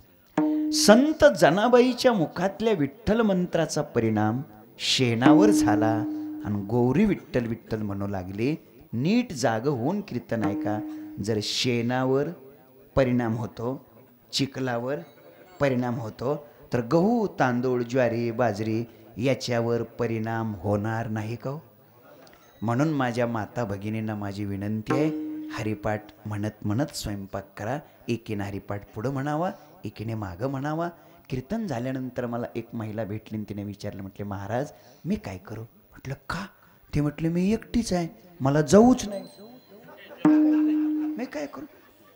संत जनाबाईच्या मुखातल्या विठ्ठल मंत्राचा परिणाम शेणावर झाला आणि गौरी विठ्ठल विठ्ठल म्हणू लागले. नीट जाग होऊन कीर्तन ऐका. जर शेणावर परिणाम होतो, चिखलावर परिणाम होतो, तर गहू तांदूळ ज्वारी बाजरी याच्यावर परिणाम होणार नाही का? म्हणून माझ्या माता भगिनींना माझी विनंती आहे, हरिपाठ म्हणत म्हणत स्वयंपाक करा. एकीने हरिपाठ पुढं म्हणावा, एकीने मागं म्हणावा. कीर्तन झाल्यानंतर मला एक महिला भेटली, तिने विचारलं, म्हटले महाराज मी काय करू? म्हटलं का? ते म्हटले मी एकटीच आहे, मला जाऊच नाही, मी काय करू?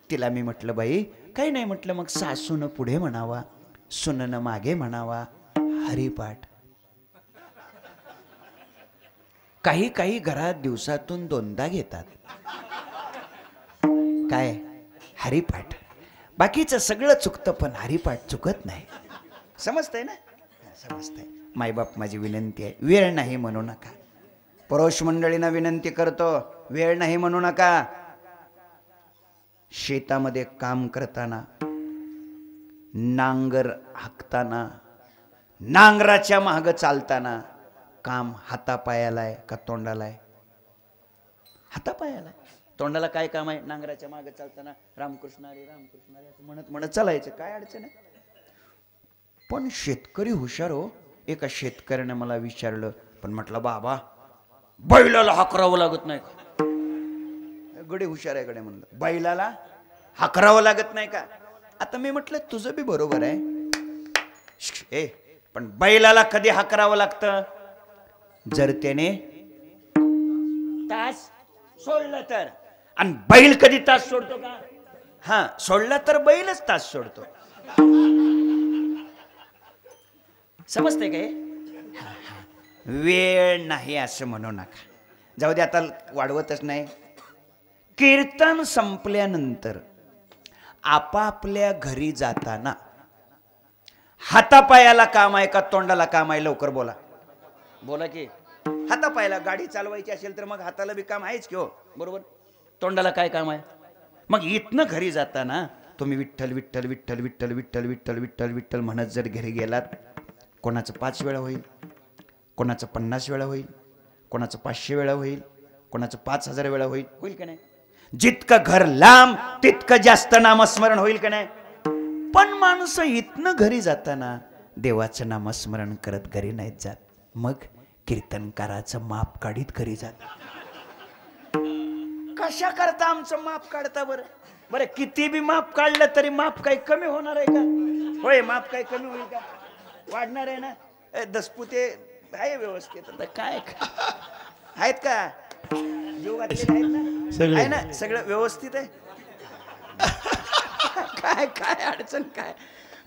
तिला मी म्हटलं बाई काही नाही. म्हटलं मग सासूनं पुढे म्हणावा, सुननं मागे म्हणावा हरिपाठ. काही काही घरात दिवसातून 2दा घेतात. काय? हरिपाठ. बाकीचं सगळं चुकतं पण हरिपाठ चुकत नाही. समजतंय ना? समजतंय. मायबाप माझी विनंती आहे, वेळ नाही म्हणू नका. पुरुष मंडळींना विनंती करतो, वेळ नाही म्हणू नका. शेतामध्ये काम करताना, नांगर हाकताना, नांगराच्या मागं चालताना काम हातापायाला आहे का तोंडाला आहे? हातापायाला आहे. तोंडाला काय काम आहे? नांगराच्या मागं चालताना रामकृष्ण हरी रामकृष्ण हरी असं म्हणत म्हणत चालायचं, काय अडचण आहे? पण शेतकरी हुशार हो. एका शेतकऱ्याने मला विचारलं, पण म्हटलं बाबा बैलाला हाकरावं लागत नाही का? गडे हुशार आहे गडे म्हणलं, बैलाला हाकरावं लागत नाही का? आता मी म्हटलं तुझं बी बरोबर आहे, पण बैलाला कधी हाकरावं लागतं? जर त्याने तास सोडलं तर. आणि बैल कधी तास सोडतो का? हा, सोडला तर बैलच तास सोडतो. समजते काय? वेळ नाही असं म्हणू नका. जाऊ दे, आता वाढवतच नाही. कीर्तन संपल्यानंतर आपापल्या घरी जाताना हातापायाला काम आहे का तोंडाला काम आहे? लवकर बोला, बोला की. हातापायाला. गाडी चालवायची असेल तर मग हाताला बी काम आहेच की हो, बरोबर? तोंडाला काय काम आहे? मग इथनं घरी जाताना तुम्ही विठ्ठल विठ्ठल विठ्ठल विठ्ठल विठ्ठल विठ्ठल विठ्ठल विठ्ठल म्हणत जर घरी गेलात, कोणाचं 5 वेळा होईल, कोणाचं 50 वेळा होईल, कोणाचं 500 वेळा होईल, कोणाचं 5000 वेळा होईल, होईल का नाही? जितकं घर लांब तितकं जास्त नामस्मरण होईल का नाही? पण माणसं इथनं घरी जाताना देवाचं नामस्मरण करत घरी नाहीत जात. मग कीर्तनकाराचं माप काढीत घरी जात. कशा करता आमचं माप काढता बरं? बरं किती बी माप काढलं तरी माप काही कमी होणार आहे का? होय, माप काही कमी होईल का? वाढणार आहे ना. दसपुते आहे व्यवस्थित. आता काय आहेत का? जीव घातलेले आहेत ना? आहे ना? सगळं व्यवस्थित आहे. काय काय अडचण काय?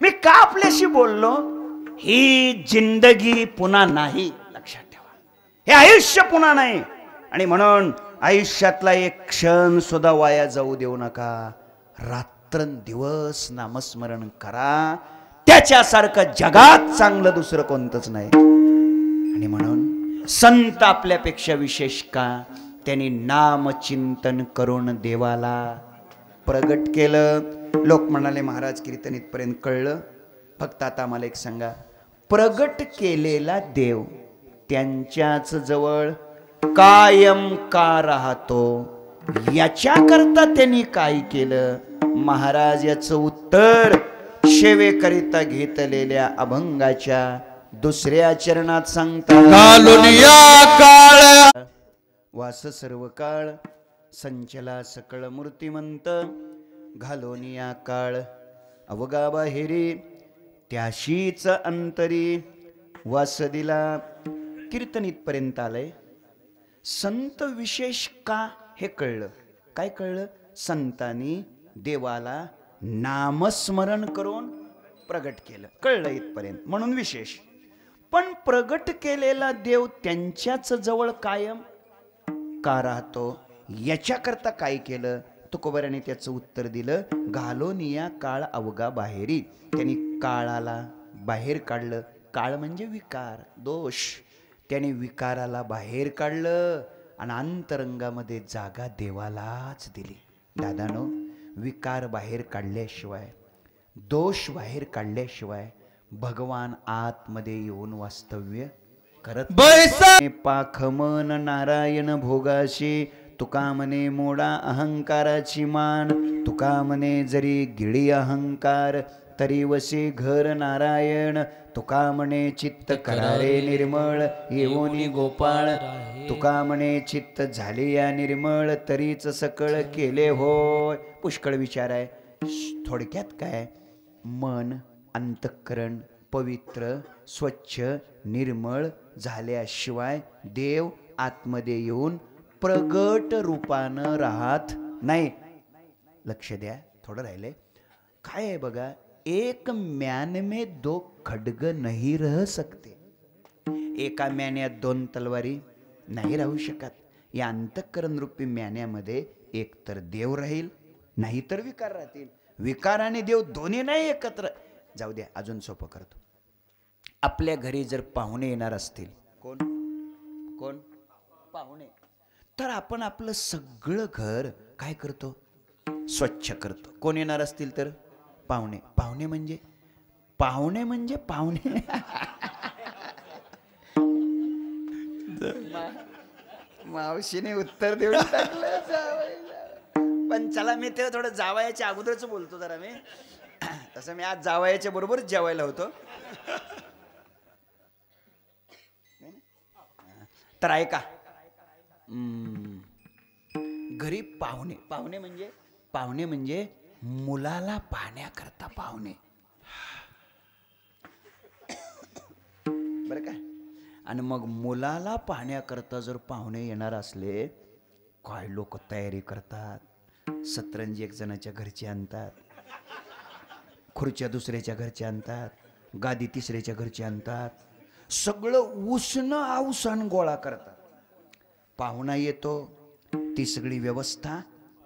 मी का आपल्याशी बोललो? ही जिंदगी पुन्हा नाही, लक्षात ठेवा. हे आयुष्य पुन्हा नाही. आणि म्हणून आयुष्यातला एक क्षण सुद्धा वाया जाऊ देऊ नका. रात्रंदिवस नामस्मरण करा. त्याच्यासारखं जगात चांगलं दुसरं कोणतंच नाही. आणि म्हणून संत आपल्यापेक्षा विशेष का? त्यांनी नामचिंतन करून देवाला प्रगट केलं. लोक म्हणाले महाराज कीर्तन इथपर्यंत कळलं, फक्त आता आम्हाला एक सांगा, प्रगट केलेला देव त्यांच्याच जवळ कायम का राहतो, याच्याकरता त्यांनी काय केलं? महाराज याचं उत्तर सेवेकरिता घेतलेल्या अभंगाच्या दुसऱ्या चरणात सांगतात. काळ वास सर्व काळ संचला सकळ मूर्तिमंत, घालोनिया काळ अवगा बाहेरी त्याशीच अंतरी वास दिला. कीर्तन इथपर्यंत आलंय. संत विशेष का हे कळलं. काय कळलं? संतांनी देवाला नामस्मरण करून प्रगट केलं, कळलं इथपर्यंत, म्हणून विशेष. पण प्रगट केलेला देव त्यांच्याच जवळ कायम का राहतो, याच्याकरता काय केलं? तुकोबाराने त्याचं उत्तर दिलं. घालोनिया काळ अवगा बाहेरी. त्यांनी काळाला बाहेर काढलं. काळ म्हणजे विकार, दोष. त्याने विकाराला बाहेर काढलं आणि अंतरंगामध्ये जागा देवालाच दिली. दादानो, विकार बाहेर काढल्याशिवाय, दोष बाहेर काढल्याशिवाय भगवान आतमध्ये येऊन वास्तव्य करत. पाखमन नारायण भोगाशी, तुका मने मोडा अहंकाराची मान, तुका मने जरी गिळी अहंकार, तरी वसे घर नारायण, तुका म्हणे चित्त करारे निर्मळ, येवोनी गोपाळ, तुका म्हणे चित्त झाले या निर्मळ, तरीच सकळ केले होय. पुष्कळ विचार आहे. थोडक्यात काय? मन अंतःकरण पवित्र स्वच्छ निर्मळ झाल्याशिवाय देव आतमध्ये येऊन प्रगट रूपानं राहत नाही. लक्ष द्या, थोडं राहिले. काय आहे बघा, एक म्यान में दो खड्ग नहीं रह सकते. एका म्यान्यात दोन तलवारी नाही राहू शकत. या अंतःकरण रूपी म्यान्यामध्ये एक तर देव राहील, नाही तर विकार राहतील. विकार आणि देव दोन्ही नाही एकत्र. जाऊ द्या, अजून सोपं करतो. आपल्या घरी जर पाहुणे येणार असतील, कोण कोण पाहुणे, तर आपण आपलं सगळं घर काय करतो? स्वच्छ करतो. कोण येणार असतील तर पाहुणे. पाहुणे म्हणजे पाहुणे मावशीने उत्तर देऊन टाकलं. पण चला, मी ते थोडं जावयाच्या अगोदरच बोलतो जरा. मी तसं मी आज जावयाच्या बरोबरच जेवायला होतो. तर ऐका, घरी पाहुणे म्हणजे मुलाला पाहण्याकरता पाहुणे, बरं का? आणि मग मुलाला पाहण्याकरता जर पाहुणे येणार असले, काय लोक तयारी करतात. सतरंजी एक जणाच्या घरची आणतात, खुर्च्या दुसऱ्याच्या घरच्या आणतात, गादी तिसऱ्याच्या घरची आणतात, सगळं उसणं आवसण गोळा करतात. पाहुणा येतो, ती सगळी व्यवस्था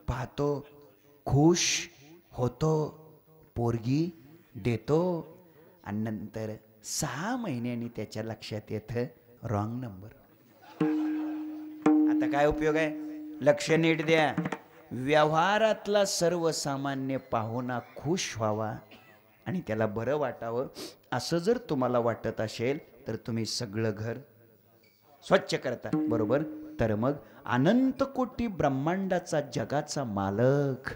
पाहतो, खुश होतो, पोरगी देतो, आणि नंतर 6 महिन्यांनी त्याच्या लक्षात येतं रॉंग नंबर. आता काय उपयोग आहे? लक्ष नीट द्या. व्यवहारातला सर्वसामान्य पाहुणा खुश व्हावा आणि त्याला बरं वाटावं असं जर तुम्हाला वाटत असेल तर तुम्ही सगळं घर स्वच्छ करता, बरोबर? तर मग अनंत कोटी ब्रह्मांडाचा जगाचा मालक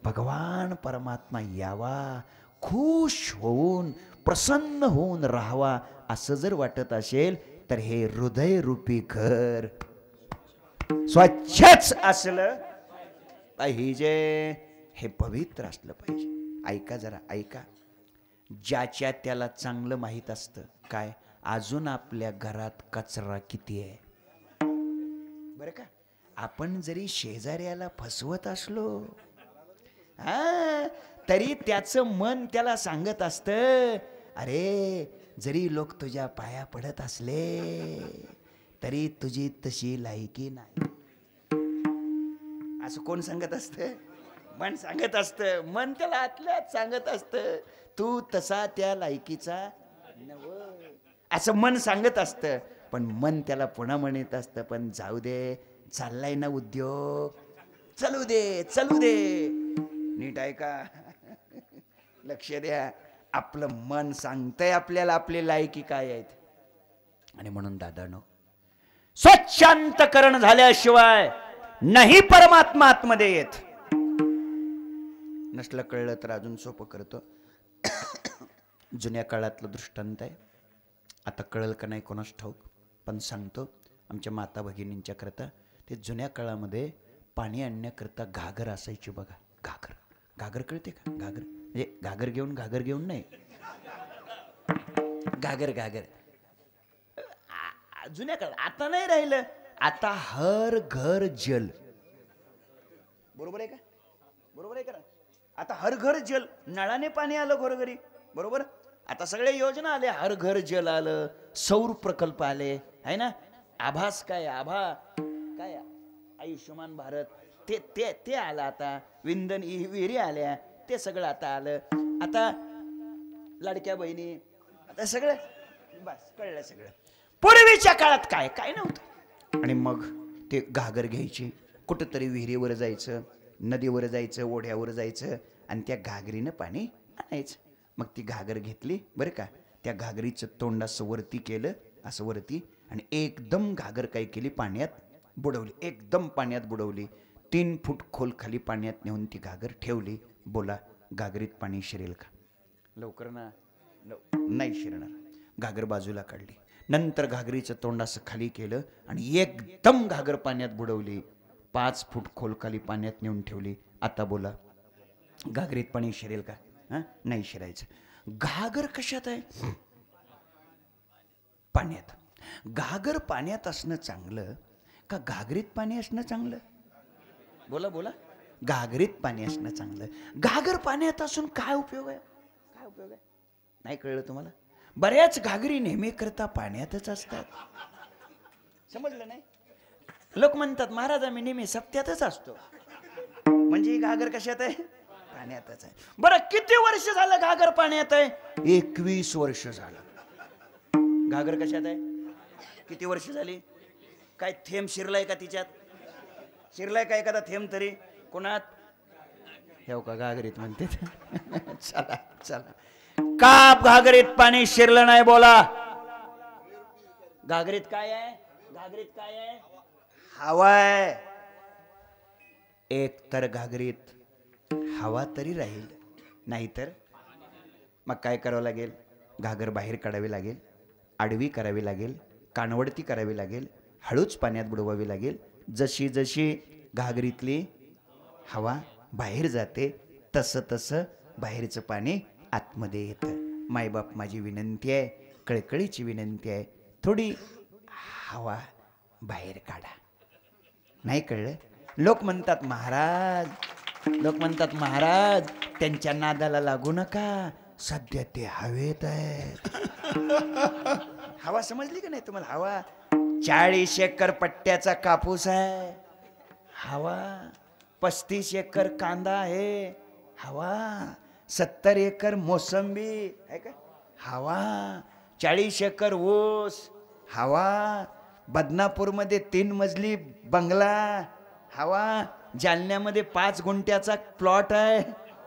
भगवान परमात्मा यावा, खुश होऊन प्रसन्न होऊन राहावा असं जर वाटत असेल तर हे हृदय रूपी घर स्वच्छच असलं पाहिजे, हे पवित्र असलं पाहिजे. ऐका जरा, ऐका. ज्याच्या त्याला चांगलं माहीत असतं काय अजून आपल्या घरात कचरा किती आहे, बरं का? आपण जरी शेजाऱ्याला फसवत असलो तरी त्याचं मन त्याला सांगत असतं, अरे जरी लोक तुझ्या पाया पडत असले तरी तुझी तशी लायकी नाही. असं कोण सांगत असतं? मन सांगत असतं. मन त्याला आतल्यात सांगत असतं, तू तसा त्या लायकीचा नव्ह, असं मन सांगत असतं. पण मन त्याला पुन्हा म्हणत असतं, पण जाऊ दे, चाललाय ना उद्योग, चलू दे चलू दे. नीट ऐका, लक्ष द्या. आपलं मन सांगतंय आपल्याला आपली लायकी काय आहेत. आणि म्हणून दादानो, स्वच्छांतकरण झाल्याशिवाय नाही परमात्मा आतमध्ये येत. नसलं कळलं तर अजून सोपं करतो. जुन्या काळातलं दृष्टांत आहे, आता कळलं का नाही कोणास ठाऊक, पण सांगतो. आमच्या माता भगिनींच्या करता ते जुन्या काळामध्ये पाणी आणण्याकरता घागर असायची बघा. घागर, घागर कळते का? घागर म्हणजे घागर घेऊन नाही, घागर घागर. जुन्या काळात, आता नाही राहिलं. आता हर घर जल. बरोबर आहे का? बरोबर आहे का? आता हर घर जल, नळाने पाणी आलं घरोघरी. बरोबर. आता सगळ्या योजना आल्या, हर घर जल आलं, सौर प्रकल्प आले आहे ना. आभास काय, आभा काय, आयुष्यमान भारत ते ते ते आलं. आता विंधन विहिरी आल्या, ते सगळं आता आलं. आता लाडक्या बहिणी, आता सगळं बस कळलं सगळं. पूर्वीच्या काळात काय काय नव्हतं. आणि मग ते घागर घ्यायची, कुठंतरी विहिरीवर जायचं, नदीवर जायचं, ओढ्यावर जायचं, आणि त्या घागरीनं पाणी आणायचं. मग ती घागर घेतली बरं का, त्या घागरीचं तोंड असं वरती केलं, असं वरती, आणि एकदम घागर काय केली, पाण्यात बुडवली. एकदम पाण्यात बुडवली. 3 फूट खोल खाली पाण्यात नेऊन ती घागर ठेवली. बोला, घागरीत पाणी शिरेल का? लवकर ना, नाही शिरणार. घागर बाजूला काढली. नंतर घागरीचं तोंड असं खाली केलं आणि एकदम घागर पाण्यात बुडवली. 5 फूट खोल खाली पाण्यात नेऊन ठेवली. आता बोला, घागरीत पाणी शिरेल का? नाही शिरायचं. घागर कशात आहे? पाण्यात. घागर पाण्यात असणं चांगलं का घागरीत पाणी असणं चांगलं? बोला बोला. घागरीत पाणी असणं चांगलं. घागर पाण्यात असून काय उपयोग आहे? काय उपयोग आहे? नाही कळलं तुम्हाला? बऱ्याच घागरी नेहमी करता पाण्यातच असतात. समजलं नाही? लोक म्हणतात, महाराज आम्ही नेहमी सप्त्यातच असतो. म्हणजे ही घागर कशात आहे? पाण्यातच आहे. बरं, किती वर्ष झालं घागर पाण्यात आहे? 21 वर्ष झालं. घागर कशात आहे? किती वर्ष झाली? काय थेंब शिरलाय का तिच्यात? शिरलाय का एखादा थेंब तरी? कोणात? हे का घागरीत म्हणते. चला चला, का घागरीत पाणी शिरलं नाही? बोला. घागरीत काय आहे? घागरीत काय आहे? हवा आहे. एक तर घागरीत हवा तरी राहील, नाहीतर मग काय करावं लागेल? घागर बाहेर काढावी लागेल, आडवी करावी लागेल, कानवडती करावी लागेल, हळूच पाण्यात बुडवावी लागेल. जशी जशी घागरीतली हवा बाहेर जाते, तसं तसं बाहेरचं पाणी आतमध्ये येतं. मायबाप, माझी विनंती आहे, कळकळीची विनंती आहे, थोडी हवा बाहेर काढा. नाही कळलं? लोक म्हणतात महाराज त्यांच्या नादाला लागू नका, सध्या ते हवेत आहे. हवा समजली का नाही तुम्हाला? हवा 40 एकर पट्ट्याचा कापूस आहे हवा, 35 एकर कांदा आहे हवा, 70 एकर मोसंबी आहे का हवा, 40 एकर ऊस हवा, बदनापूरमध्ये 3 मजली बंगला हवा, जालन्यामध्ये 5 गुंठ्याचा प्लॉट आहे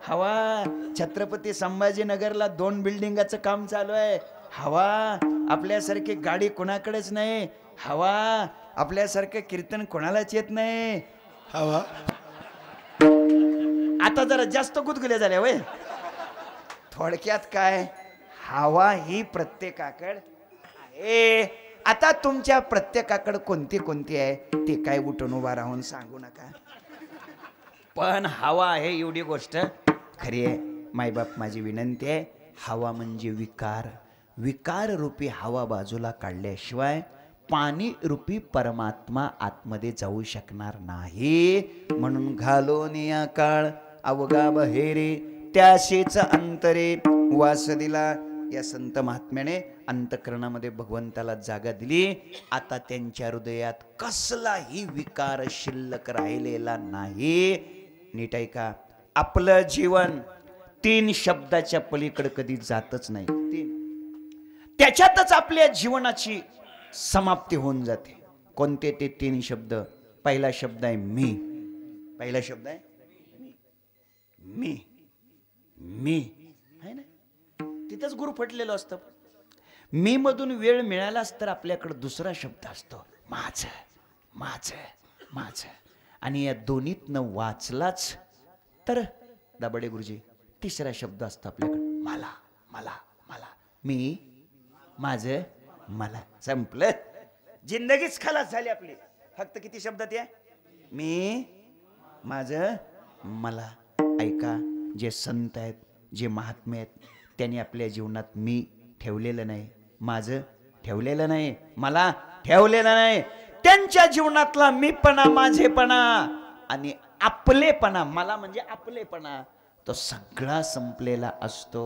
हवा, छत्रपती संभाजीनगरला 2 बिल्डिंगाचं काम चालू आहे हवा, आपल्यासारखी गाडी कोणाकडेच नाही हवा, आपल्यासारखं कीर्तन कोणालाच येत नाही हवा. आता जरा जास्त गुदगुल्या झाल्या वय. थोडक्यात काय, हवा ही प्रत्येकाकडे आहे. आता तुमच्या प्रत्येकाकडे कोणती कोणती आहे ते काय उठून उभा राहून सांगू नका, पण हवा आहे एवढी गोष्ट खरी आहे. मायबाप, माझी विनंती आहे, हवा म्हणजे विकार, विकार रूपी हवा बाजूला काढल्याशिवाय पाणी रूपी परमात्मा आतमध्ये जाऊ शकणार नाही. म्हणून घालून या काळ अवघा बहेरे, त्याशीच अंतरे वास दिला. या संत महात्म्याने अंतकरणामध्ये भगवंताला जागा दिली. आता त्यांच्या हृदयात कसलाही विकार शिल्लक राहिलेला नाही. नीट ऐका, आपलं जीवन 3 शब्दाच्या पलीकडे कधी जातच नाही. त्याच्यातच आपल्या जीवनाची समाप्ती होऊन जाते. कोणते ते तीन शब्द? पहिला शब्द आहे मी. पहिला शब्द आहे मी. मी आहे ना, तिथंच गुरु फटलेलं असतं. मी मधून वेळ मिळालाच तर आपल्याकडे दुसरा शब्द असतो माझं माझं माझं. आणि या दोन्हीतनं वाचलाच तर दाभाडे गुरुजी तिसरा शब्द असतो आपल्याकडे मला मला मला. मी माझं मला. संपलं, जिंदगीच खलास झाली आपली. फक्त किती शब्दात या? मी माझं मला. ऐका, जे संत आहेत, जे महात्मे आहेत, त्यांनी आपल्या जीवनात मी ठेवलेलं नाही, माझं ठेवलेलं नाही, मला ठेवलेलं नाही. त्यांच्या जीवनातला मीपणा, माझेपणा आणि आपलेपणा, मला म्हणजे आपलेपणा, तो सगळा संपलेला असतो.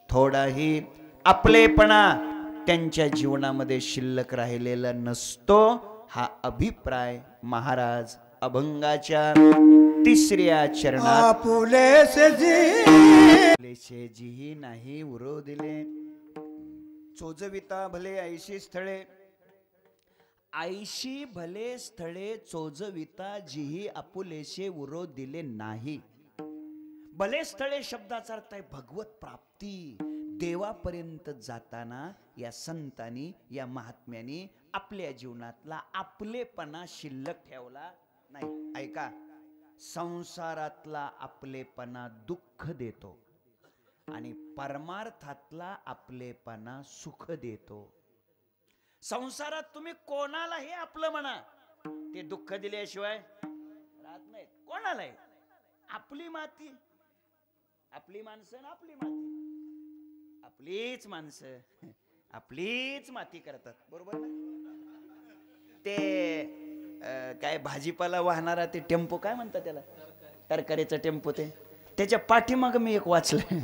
थोडाही आपलेपणा त्यांच्या जीवनामध्ये शिल्लक राहिलेला नसतो. हा अभिप्राय महाराज अभंगाच्या तिसऱ्या चरणात आपुलेसे जी नाही उरो दिले. चोजविता भले ऐशी स्थळे, ऐशी भले स्थळे चोजविता जीही आपुलेशे उरो दिले नाही. भले स्थळे शब्दाचा अर्थ आहे भगवत प्राप्ती. देवापर्यंत जाताना या संतांनी, या महात्म्यांनी आपल्या जीवनातला आपलेपणा शिल्लक ठेवला नाही. ऐका, संसारातला आपलेपणा दुःख देतो आणि परमार्थातला आपलेपणा सुख देतो. संसारात तुम्ही कोणालाही आपलं म्हणा, ते दुःख दिल्याशिवाय राहत नाहीत. कोणालाही आपली माती, आपली माणसं, आपली माती, आपलीच माणसं आपलीच माती करतात. बरोबर ना? ते काय भाजीपाला वाहणारा ते टेम्पो, काय म्हणतात त्याला, तरकारीचा टेम्पो, ते त्याच्या पाठीमाग मी एक वाचलं,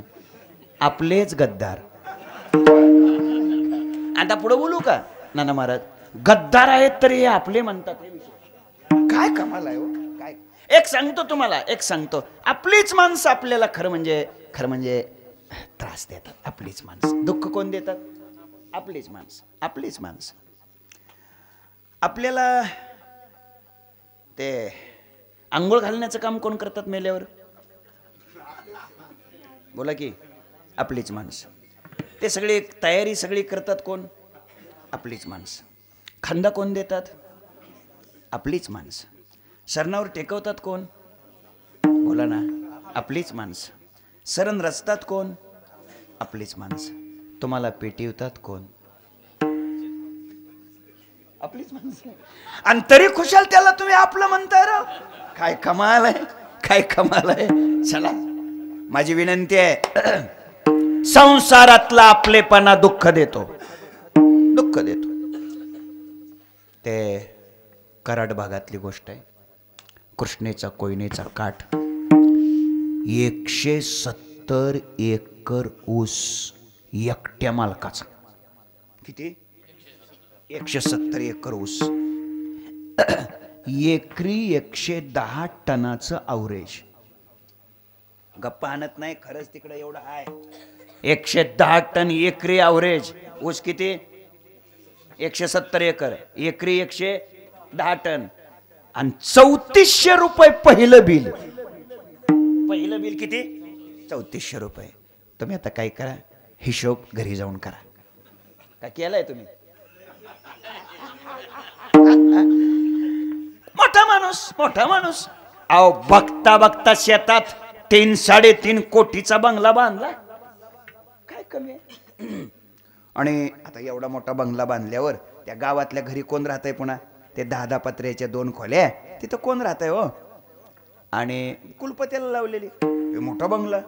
आपलेच गद्दार. आता पुढे बोलू का? नाना महाराज गद्दार आहेत तरी हे आपले म्हणतात. हे विषय काय कमाल आहे हो. काय एक सांगतो तुम्हाला, एक सांगतो, आपलीच माणसं आपल्याला खरं म्हणजे त्रास देतात. आपलीच माणसं. दुःख कोण देतात? आपलीच माणसं. आपलीच माणसं. आपल्याला ते आंघोळ घालण्याचं काम कोण करतात मेल्यावर? बोला की. आपलीच माणसं. ते सगळे तयारी सगळी करतात कोण? आपलीच माणसं. खांदा कोण देतात? आपलीच माणसं. शरणावर टेकवतात कोण? बोला ना. आपलीच माणसं. शरण रचतात कोण? आपलीच माणसं. तुम्हाला पेटवतात कोण? आपलीच माणसं. आणि तरी खुशाल त्याला तुम्ही आपलं म्हणताय राव. काय कमाल आहे, काय कमाल आहे. चला, माझी विनंती आहे, संसारातला आपलेपणा दुःख देतो, दुःख देतो. ते कराड भागातली गोष्ट आहे. कृष्णेचा कोयनेचा काठ, 170 एकर ऊस एकट्या मालकाचा. किती? 170 एकर ऊस. एकरी 110 टनाचं अवरेज. गप्पा आणत नाही, खरंच तिकडे एवढं आहे. 110 टन एकरी अवरेज ऊस. किती? 170 एकर, एकरी 110 टन. आणि 3400 रुपये पहिलं बिल. पहिलं बिल किती? 3400 रुपये. तुम्ही आता काय करा, हिशोब घरी जाऊन करा. काय केलंय तुम्ही? मोठा माणूस, मोठा माणूस. अहो, बघता बघता शेतात 3-3.5 कोटीचा बंगला बांधला. काय कमी आहे? आणि आता एवढा मोठा बंगला बांधल्यावर त्या गावातल्या घरी कोण राहतंय? पुन्हा ते 10-10 पत्र्याच्या 2 खोल्या, तिथं कोण राहतंय हो? आणि कुलपत्याला लावलेली मोठा बंगला.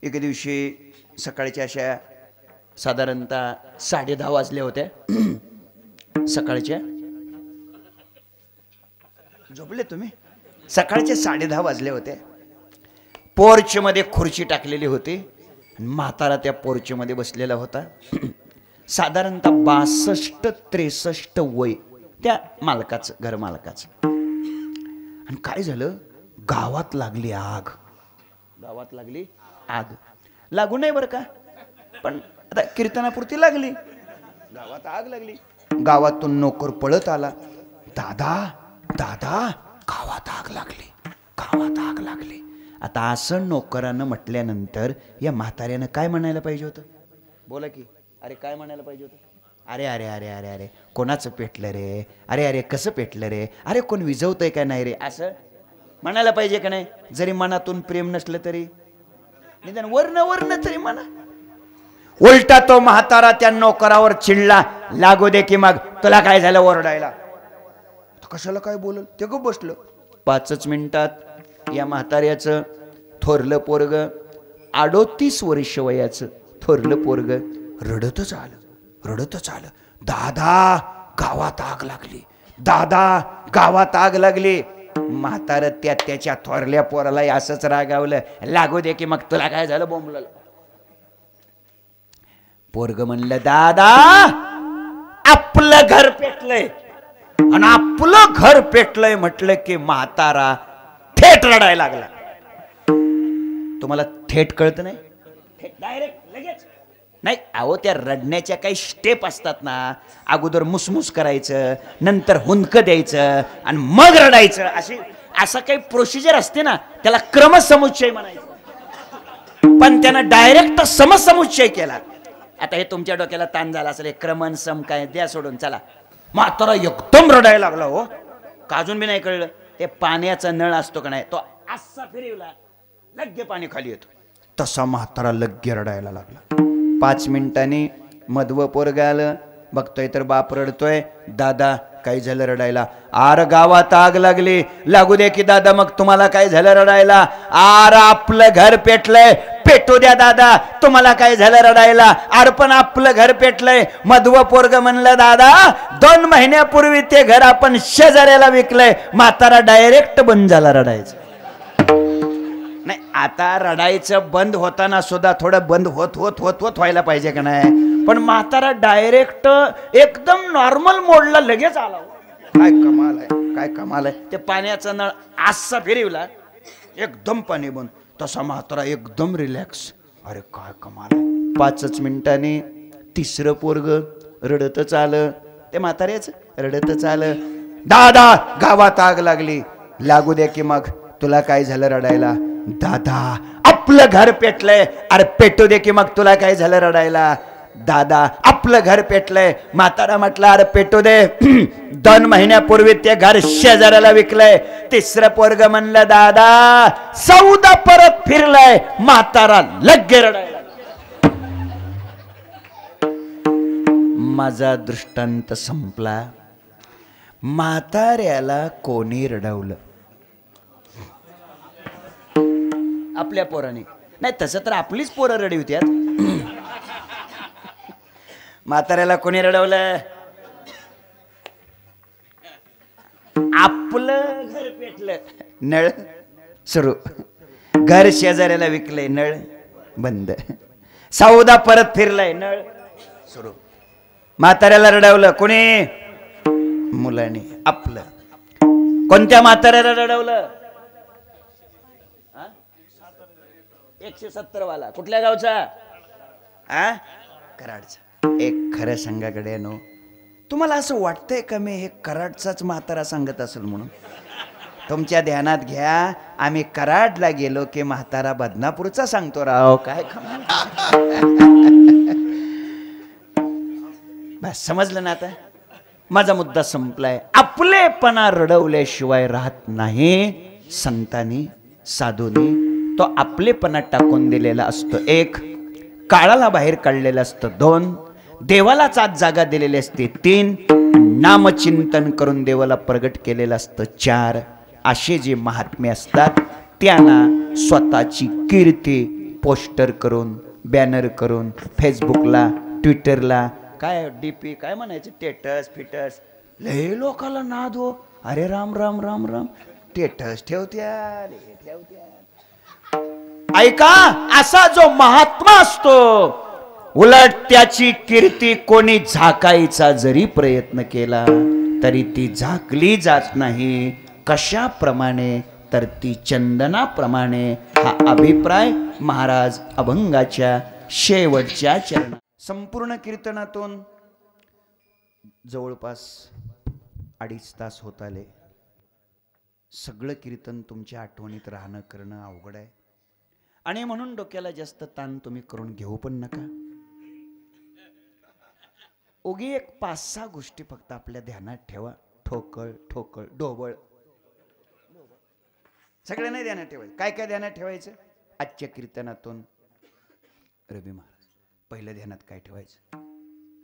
एके दिवशी सकाळच्या अशा साधारणतः 10:30 वाजल्या होत्या. सकाळच्या, झोपले तुम्ही? सकाळच्या 10:30 वाजले होते. पोर्च मध्ये खुर्ची टाकलेली होती. म्हातारा त्या पोर्च मध्ये बसलेला होता. साधारणतः 62-63 वय त्या मालकाचं, घर मालकाचं. आणि काय झालं, गावात लागली आग. गावात लागली आग. लागू नाही बरं का, पण आता कीर्तनापुरती लागली. गावात आग लागली. गावातून नोकर पळत आला. दादा दादा गावात आग लागली, गावात आग लागली. आता असं नोकरानं म्हटल्यानंतर या म्हाताऱ्यानं काय म्हणायला पाहिजे होतं? बोला की. अरे काय म्हणायला पाहिजे होतं? अरे अरे अरे अरे अरे कोणाचं पेटलं रे, अरे अरे कसं पेटलं रे, अरे कोण विजवतंय का नाही रे, असं म्हणायला पाहिजे का नाही? जरी मनातून प्रेम नसलं तरी निदान वर्ण वर्ण तरी म्हणा. उलटा तो म्हातारा त्या नोकरावर चिडला. लागू दे की मग, तुला काय झालं ओरडायला? कशाला काय बोलल ते गप बसलं. 5 मिनिटात या म्हाताऱ्याचं थोरलं पोरग, 38 वर्ष वयाचं थोरलं पोरग रडतच आलं. दादा गावात आग लागली, दादा गावात आग लागली. म्हातारं त्याच्या थोरल्या पोराला असंच रागावलं. लागू दे की मग, तुला काय झालं बोंबलं. पोरग म्हणलं दादा आपलं घर पेटलंय, आणि आपलं घर पेटलंय म्हटलं की म्हातारा थेट रडायला लागला. तुम्हाला थेट कळत नाही? थेट डायरेक्ट लगेच नाही. अहो त्या रडण्याच्या काही स्टेप असतात ना. अगोदर मुसमुस करायचं, नंतर हुंदक द्यायचं आणि मग रडायचं, असं काही प्रोसिजर असते ना. त्याला क्रमसमुच्चय म्हणायचं. पण त्यानं डायरेक्ट समसमुच्चय केला. आता हे तुमच्या डोक्याला ताण झाला असेल, क्रमन सम काय द्या सोडून, चला. म्हातारा एकदम रडायला लागला हो. का अजून बी नाही कळलं? ते पाण्याचा नळ असतो का नाही, तो असा फिरवला लग्गे पाणी खाली येतो. तसा म्हातारा लग्गे रडायला लागला. 5 मिनिटांनी मधवं पोरग आलं. बघतोय तर बाप रडतोय. दादा काय झालं रडायला? आर गावात आग लागली. लागू दे की दादा मग, तुम्हाला काय झालं रडायला? आर आपलं घर पेटलंय. पेटू द्या दादा, तुम्हाला काय झालं रडायला? आर पण आपलं घर पेटलंय. मधवं पोरग म्हणलं दादा 2 महिन्यापूर्वी ते घर आपण शेजाऱ्याला विकलंय. म्हातारा डायरेक्ट बंद झाला रडायचं. नाही आता रडायचं बंद होताना सुद्धा थोडं बंद होत होत होत होत व्हायला पाहिजे का नाही? पण म्हातारा डायरेक्ट एकदम नॉर्मल मोडला लगेच आला. काय कमाल आहे, काय कमाल आहे. ते पाण्याचा नळ असा फिरवला, एकदम पाणी बंद. तसा म्हातारा एकदम रिलॅक्स. अरे काय कमाल आहे. 5 मिनिटांनी तिसरं पोरग रडतच आलं. ते म्हाताऱ्याच रडतच आलं. दादा गावात आग लागली. लागू दे की मग, तुला काय झालं रडायला? दादा आपलं घर पेटलंय. अरे पेटू दे की मग, तुला काय झालं रडायला? दादा आपलं घर पेटलंय. म्हातारा म्हटलं अरे पेटू दे. 2 महिन्यापूर्वी ते घर शेजाऱ्याला विकलंय. तिसरं पोरग म्हणलं दादा सौदा परत फिरलाय. म्हातारा लग्गे रडायला. माझा दृष्टांत संपला. म्हाताऱ्याला कोणी रडवलं? आपल्या पोराने. नाही तसं तर आपलीच पोरं रडी होत्यात. म्हाताऱ्याला कोणी रडवलं? आपलं घर पेटलं, नळ सुरू. घर शेजाऱ्याला विकलंय, नळ बंद. सौदा परत फिरलाय, नळ सुरू. म्हाताऱ्याला रडवलं कोणी? मुलाने. आपलं. कोणत्या म्हाताऱ्याला रडवलं? 170 वाला. कुठल्या गावचा? कराडचा. एक खरं सांगाकडे नो, तुम्हाला असं वाटतंय का मी हे कराडचाच म्हातारा सांगत असेल म्हणून? तुमच्या ध्यानात घ्या, आम्ही कराडला गेलो की म्हातारा बदनापूरचा सांगतो राव. काय बस समजलं ना? आता माझा मुद्दा संपलाय. आपलेपणा रडवल्याशिवाय राहत नाही. संतांनी साधूनी तो आपलेपणा टाकून दिलेला असतो. 1 काळाला बाहेर काढलेलं असतं. 2 देवालाच आज जागा दिलेली असते. 3 नामचिंतन करून देवाला प्रगट केलेलं असतं. 4 असे जे महात्मे असतात त्यांना स्वतःची कीर्ती पोस्टर करून, बॅनर करून, फेसबुकला, ट्विटरला, काय डीपी काय म्हणायचं, स्टेटस फिटस, लय लोकाला नाद हो. अरे राम राम राम राम, स्टेटस ठेवत्या. ऐका, असा जो महात्मा असतो, उलट त्याची कीर्ती कोणी झाकायचा जरी प्रयत्न केला तरी ती झाकली जात नाही. कशाप्रमाणे? तर ती चंदनाप्रमाणे. हा अभिप्राय महाराज अभंगाच्या शेवटच्या चरणात. संपूर्ण कीर्तनातून जवळपास 2.5 तास होत आले. सगळं कीर्तन तुमच्या आठवणीत राहणं करणं अवघड आहे आणि म्हणून डोक्याला जास्त ताण तुम्ही करून घेऊ पण नका. ओगी एक 5-6 गोष्टी फक्त आपल्या ध्यानात ठेवा. ठोकळ ठोकळ ढोबळ सगळं नाही ध्यानात ठेवायचं. काय काय ध्यानात ठेवायचं? आजच्या कीर्तनातून रवी महाराज पहिलं ध्यानात काय ठेवायचं?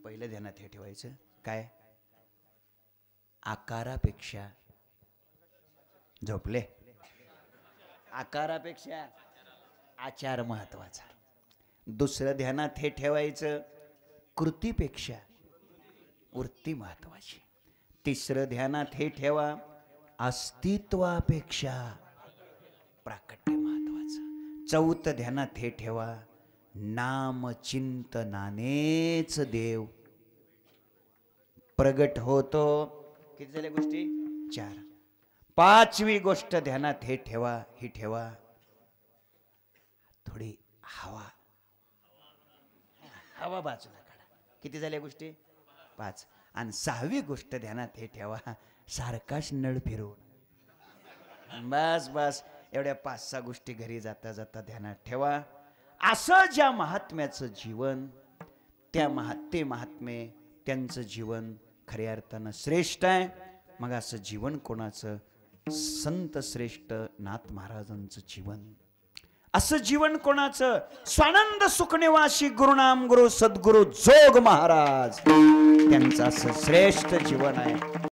पहिलं ध्यानात हे ठेवायचं काय? आकारापेक्षा झोपले, आकारापेक्षा आचार महत्वाचा. दुसरं ध्यानात हे ठेवायचं कृतीपेक्षा वृत्ती महत्वाची. तिसरं ध्यानात हे ठेवा अस्तित्वापेक्षा प्राकट्य महत्वाचं. चौथं ध्यानात हे ठेवा नामचिंतनानेच देव प्रगट होतो. किती झाल्या गोष्टी? 4. 5वी गोष्ट ध्यानात हे ठेवा, ही ठेवा थोडी हवा हवा बाजूला काढा. किती झाल्या गोष्टी? 5. आणि 6वी गोष्ट ध्यानात हे ठेवा सारखाच नळ फिरवून. बस बस एवढ्या 5-6 गोष्टी घरी जाता जाता ध्यानात ठेवा. असं ज्या महात्म्याचं जीवन ते महात्मे त्यांचं जीवन खऱ्या अर्थानं श्रेष्ठ आहे. मग असं जीवन कोणाचं? संत श्रेष्ठ नाथ महाराजांचं जीवन. असं जीवन कोणाचं? स्वानंद सुखनिवासी गुरुनाम गुरु सद्गुरु जोग महाराज त्यांचं असं श्रेष्ठ जीवन आहे.